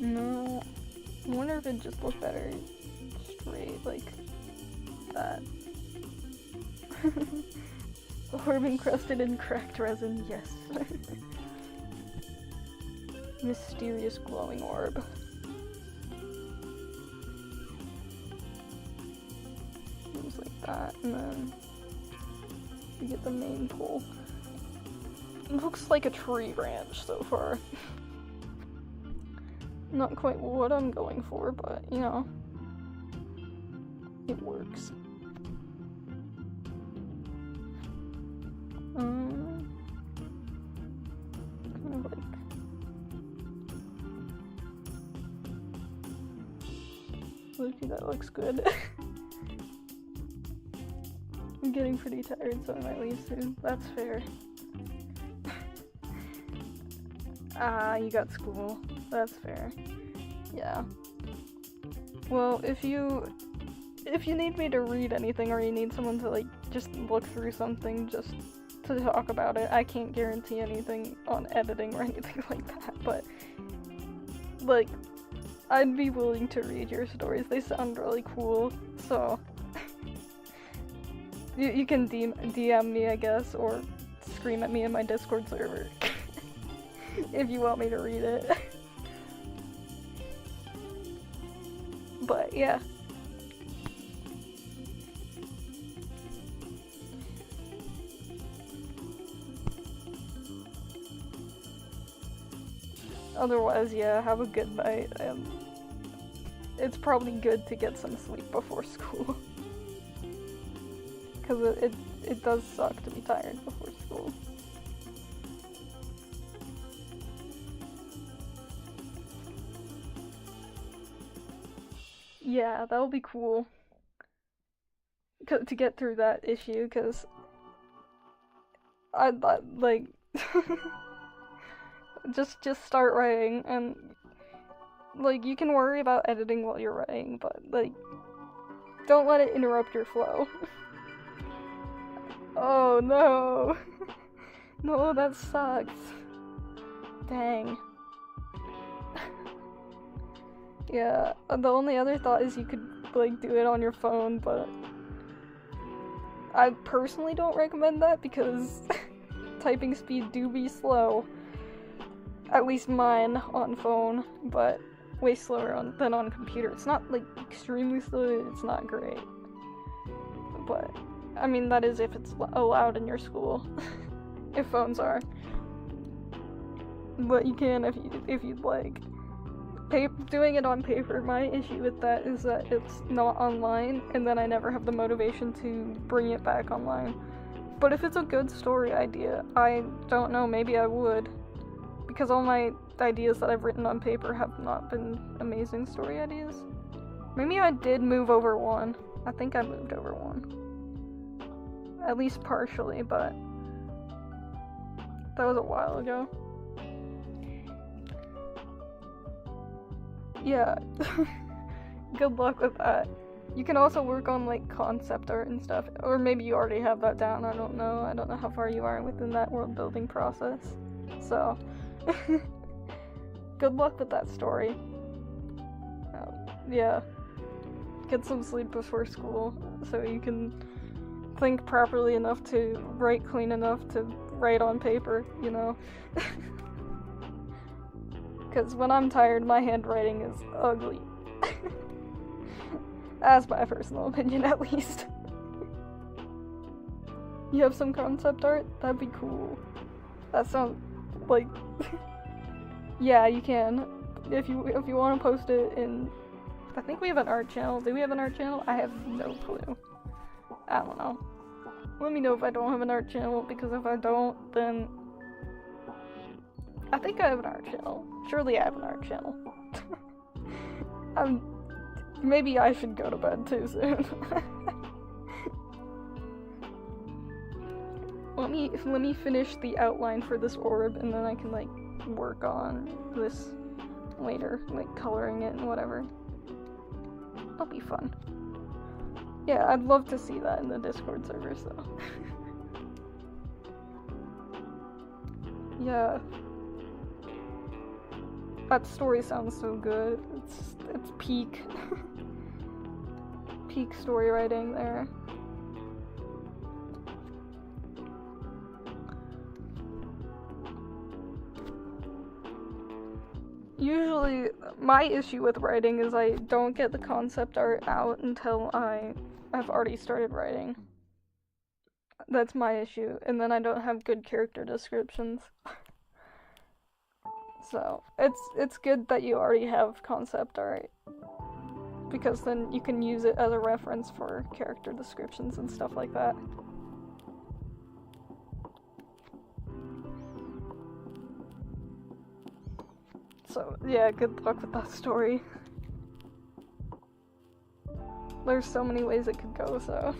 No. I wonder if it'd just look better straight like that. Orb encrusted in cracked resin, yes. Mysterious glowing orb. Seems like that, and then we get the main pole. It looks like a tree branch so far. Not quite what I'm going for, but you know, it works. Kind of like Look, that looks good. I'm getting pretty tired, so I might leave soon. That's fair. You got school. That's fair. Yeah. Well, if you need me to read anything, or you need someone to, like, just look through something just to talk about it, I can't guarantee anything on editing or anything like that, but, like, I'd be willing to read your stories. They sound really cool, so you can DM me, I guess, or scream at me in my Discord server if you want me to read it. But yeah. Otherwise, yeah, have a good night, and it's probably good to get some sleep before school. Because it does suck to be tired before school. Yeah, that'll be cool. To get through that issue, because I'd like just start writing, and like you can worry about editing while you're writing, but like don't let it interrupt your flow. Oh no. No, that sucks. Dang. Yeah, the only other thought is you could like do it on your phone, but I personally don't recommend that because typing speed do be slow. At least mine on phone, but way slower than on computer. It's not like extremely slow, it's not great. But I mean, that is if it's allowed in your school. If phones are. But you can if you'd like. Doing it on paper, my issue with that is that it's not online, and then I never have the motivation to bring it back online. But if it's a good story idea, I don't know, maybe I would. Because all my ideas that I've written on paper have not been amazing story ideas. Maybe I did move over one. I think I moved over one. At least partially, but that was a while ago. Yeah. Good luck with that. You can also work on like concept art and stuff, or maybe you already have that down. I don't know how far you are within that world building process. So good luck with that story. Yeah, get some sleep before school so you can think properly enough to write clean enough to write on paper, you know? Because when I'm tired, my handwriting is ugly. That's my personal opinion, at least. You have some concept art? That'd be cool. That sounds like... Yeah, you can. If you want to post it in... I think we have an art channel. Do we have an art channel? I have no clue. I don't know. Let me know if I don't have an art channel, because if I don't, then... I think I have an art channel. Surely I have an art channel. Maybe I should go to bed too soon. Let me finish the outline for this orb, and then I can, like, work on this later, like, coloring it and whatever. That'll be fun. Yeah, I'd love to see that in the Discord server, so. Yeah. That story sounds so good. It's peak. Peak story writing there. Usually, my issue with writing is I don't get the concept art out until I've already started writing. That's my issue, and then I don't have good character descriptions. So, it's good that you already have concept art, because then you can use it as a reference for character descriptions and stuff like that. So, yeah, good luck with that story. There's so many ways it could go, so...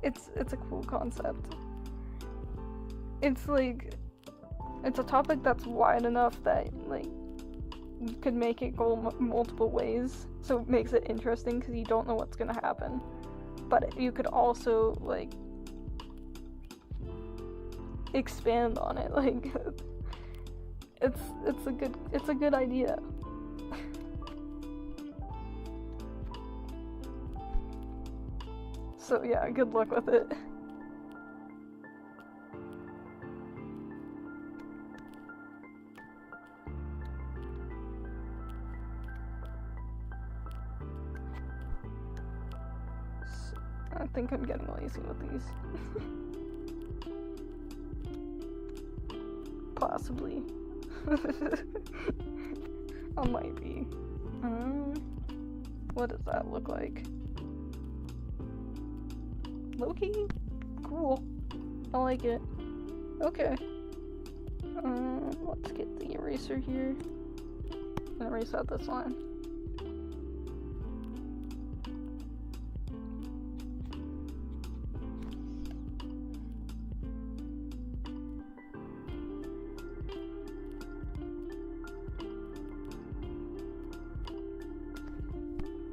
it's a cool concept. It's like... It's a topic that's wide enough that, like, you could make it go multiple ways, so it makes it interesting because you don't know what's gonna happen. But you could also, like, expand on it, like... It's a good idea. So yeah, good luck with it. I think I'm getting lazy with these. Possibly. I might be. What does that look like? Loki? Cool. I like it. Okay. Let's get the eraser here. And erase out this line.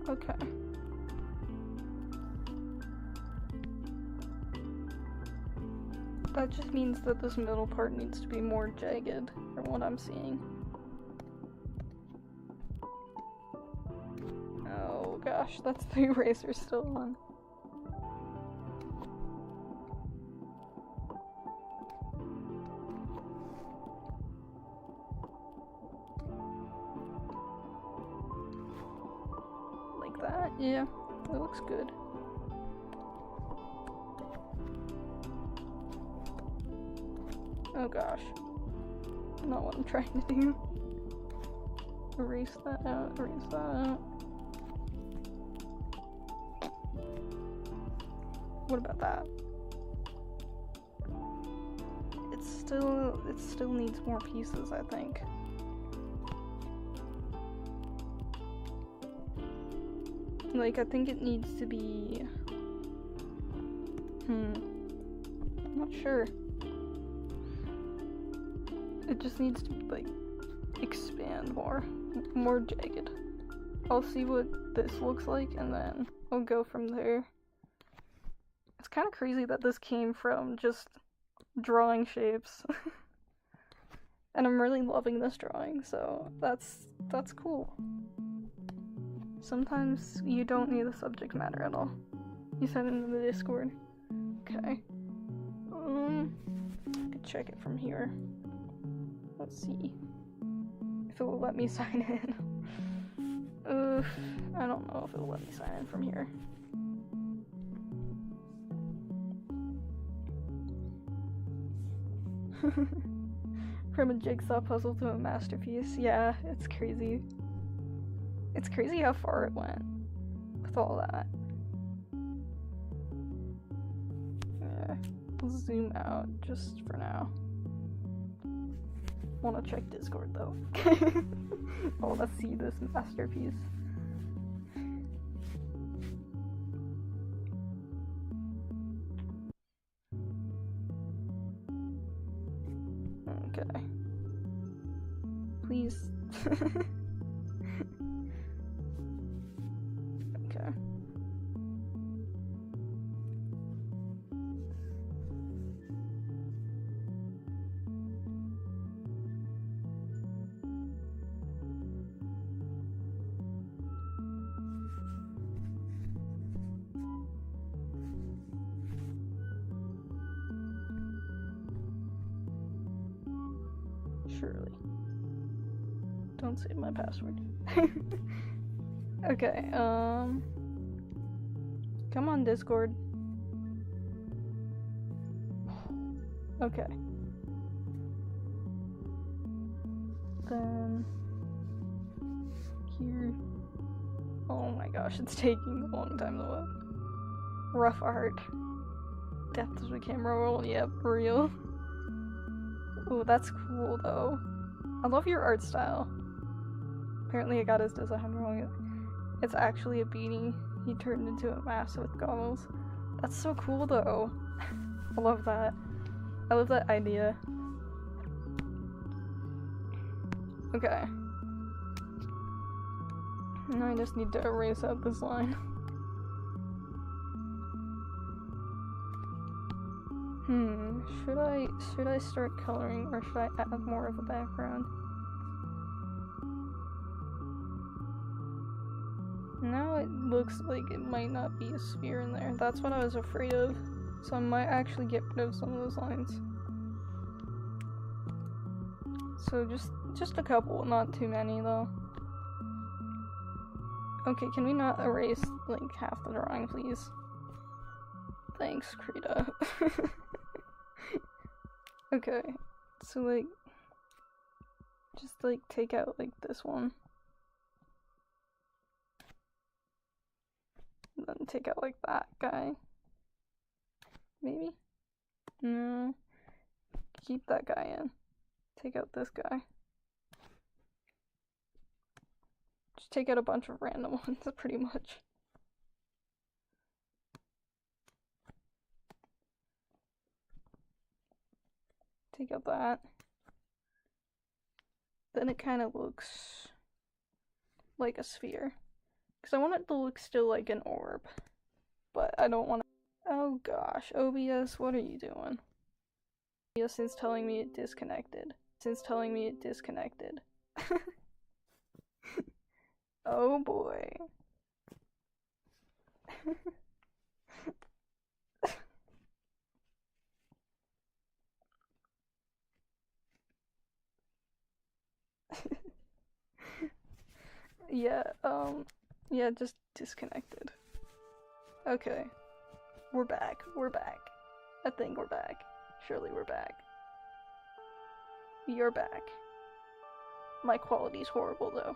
Okay. That just means that this middle part needs to be more jagged, from what I'm seeing. Oh gosh, that's the eraser still on. Like that? Yeah, it looks good. Oh gosh. Not what I'm trying to do. Erase that out, erase that out. What about that? It still needs more pieces, I think. Like, I think it needs to be... I'm not sure. It just needs to, like, expand more jagged. I'll see what this looks like, and then I'll go from there. It's kind of crazy that this came from just drawing shapes. And I'm really loving this drawing, so that's cool. Sometimes you don't need the subject matter at all. You send it in the Discord. Okay. check it from here. Let's see if it will let me sign in. I don't know if it will let me sign in from here. From a jigsaw puzzle to a masterpiece. Yeah, it's crazy. It's crazy how far it went with all that. Yeah, I'll zoom out just for now. Wanna check Discord though. I wanna see this masterpiece. Okay. Please. Okay. Surely. Don't save my password. Okay, come on, Discord. Okay. Then here. Oh my gosh, it's taking a long time to load. Rough art. Depth of the camera roll, yep, real. Ooh, that's cool though. I love your art style. Apparently I got his design wrong. It's actually a beanie he turned into a mask with goggles. That's so cool though. I love that. I love that idea. Okay. Now I just need to erase out this line. Should I start coloring or should I add more of a background? Now it looks like it might not be a sphere in there. That's what I was afraid of. So I might actually get rid of some of those lines. So just a couple, not too many though. Okay, can we not erase like half the drawing, please? Thanks, Krita. Okay, so like, just like take out like this one. And then take out like that guy. Maybe? No. Keep that guy in. Take out this guy. Just take out a bunch of random ones, pretty much. Take out that. Then it kind of looks like a sphere. Because I want it to look still like an orb. But I don't want to. Oh gosh, OBS, what are you doing? OBS is telling me it disconnected. Oh boy. Yeah, just disconnected. Okay. We're back. I think we're back. Surely we're back. You're back. My quality's horrible though.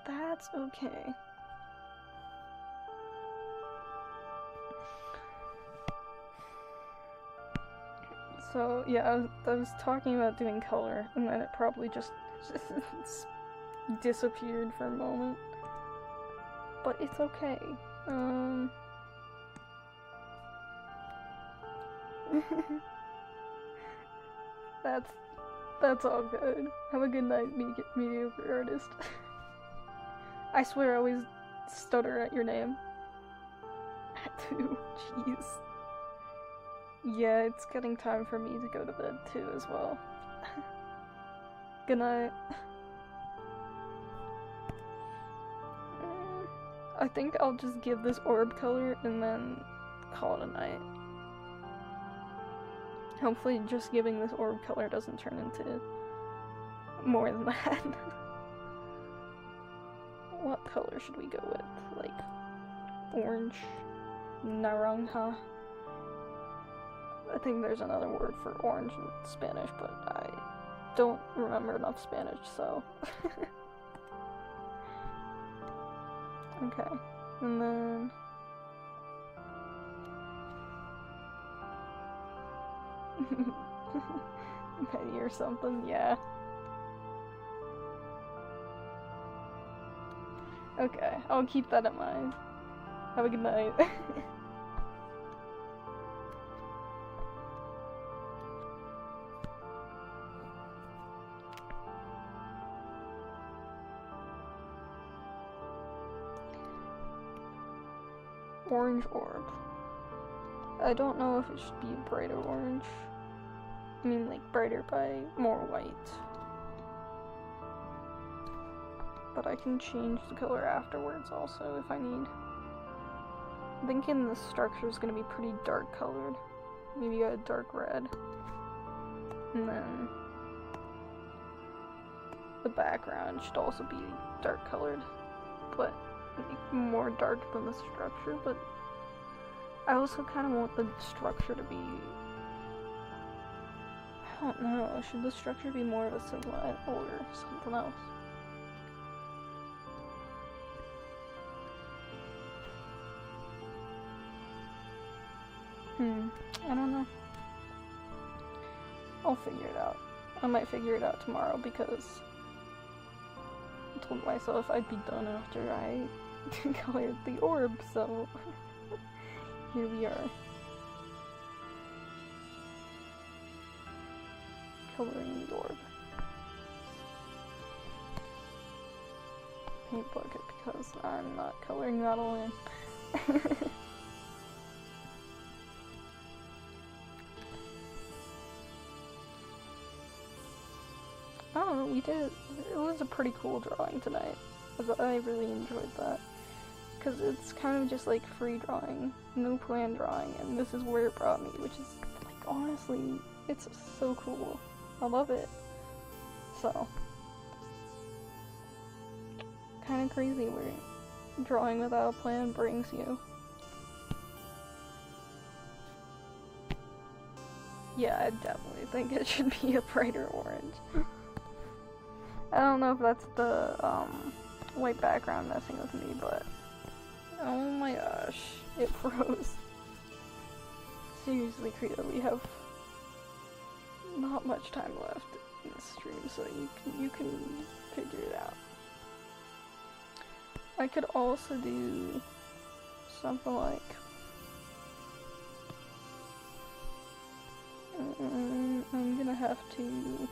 That's okay. So yeah, I was talking about doing color, and then it probably just disappeared for a moment. But it's okay. That's all good. Have a good night, mediocre artist. I swear I always stutter at your name. Too. Jeez. Yeah, it's getting time for me to go to bed too as well. Good night. I think I'll just give this orb color and then call it a night. Hopefully just giving this orb color doesn't turn into more than that. What color should we go with? Like, orange? Naranja? I think there's another word for orange in Spanish, but I don't remember enough Spanish, so... Okay, and then... Petty or something, yeah. Okay, I'll keep that in mind. Have a good night. Orange orb. I don't know if it should be a brighter orange. I mean, like, brighter by more white. But I can change the color afterwards also if I need. I'm thinking the structure is going to be pretty dark colored. Maybe a dark red. And then the background should also be dark colored, but more dark than the structure. But I also kind of want the structure to be, I don't know, should the structure be more of a silhouette or something else? I don't know. I'll figure it out. I might figure it out tomorrow because I told myself I'd be done after I colored the orb, so here we are. Coloring the orb. Paint bucket because I'm not coloring that all in. I don't know, it was a pretty cool drawing tonight. I really enjoyed that. Because it's kind of just like free drawing, no plan drawing, and this is where it brought me, which is, like, honestly, it's so cool. I love it. So, kind of crazy where drawing without a plan brings you. Yeah, I definitely think it should be a brighter orange. I don't know if that's the white background messing with me, but oh my gosh, it froze. Seriously, Krita, we have not much time left in the stream, so you can figure it out. I could also do something like I'm gonna have to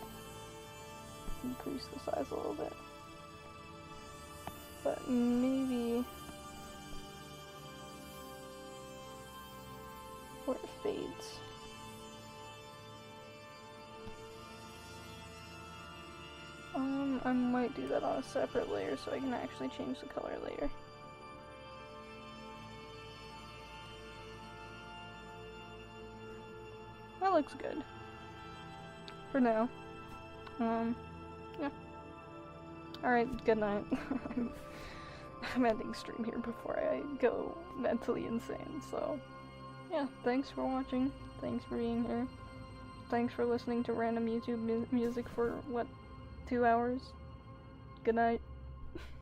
increase the size a little bit, but maybe where it fades. I might do that on a separate layer so I can actually change the color later. That looks good for now. Yeah. Alright, good night. I'm ending stream here before I go mentally insane, so yeah, thanks for watching, thanks for being here, thanks for listening to random YouTube music for, what, 2 hours? Good night.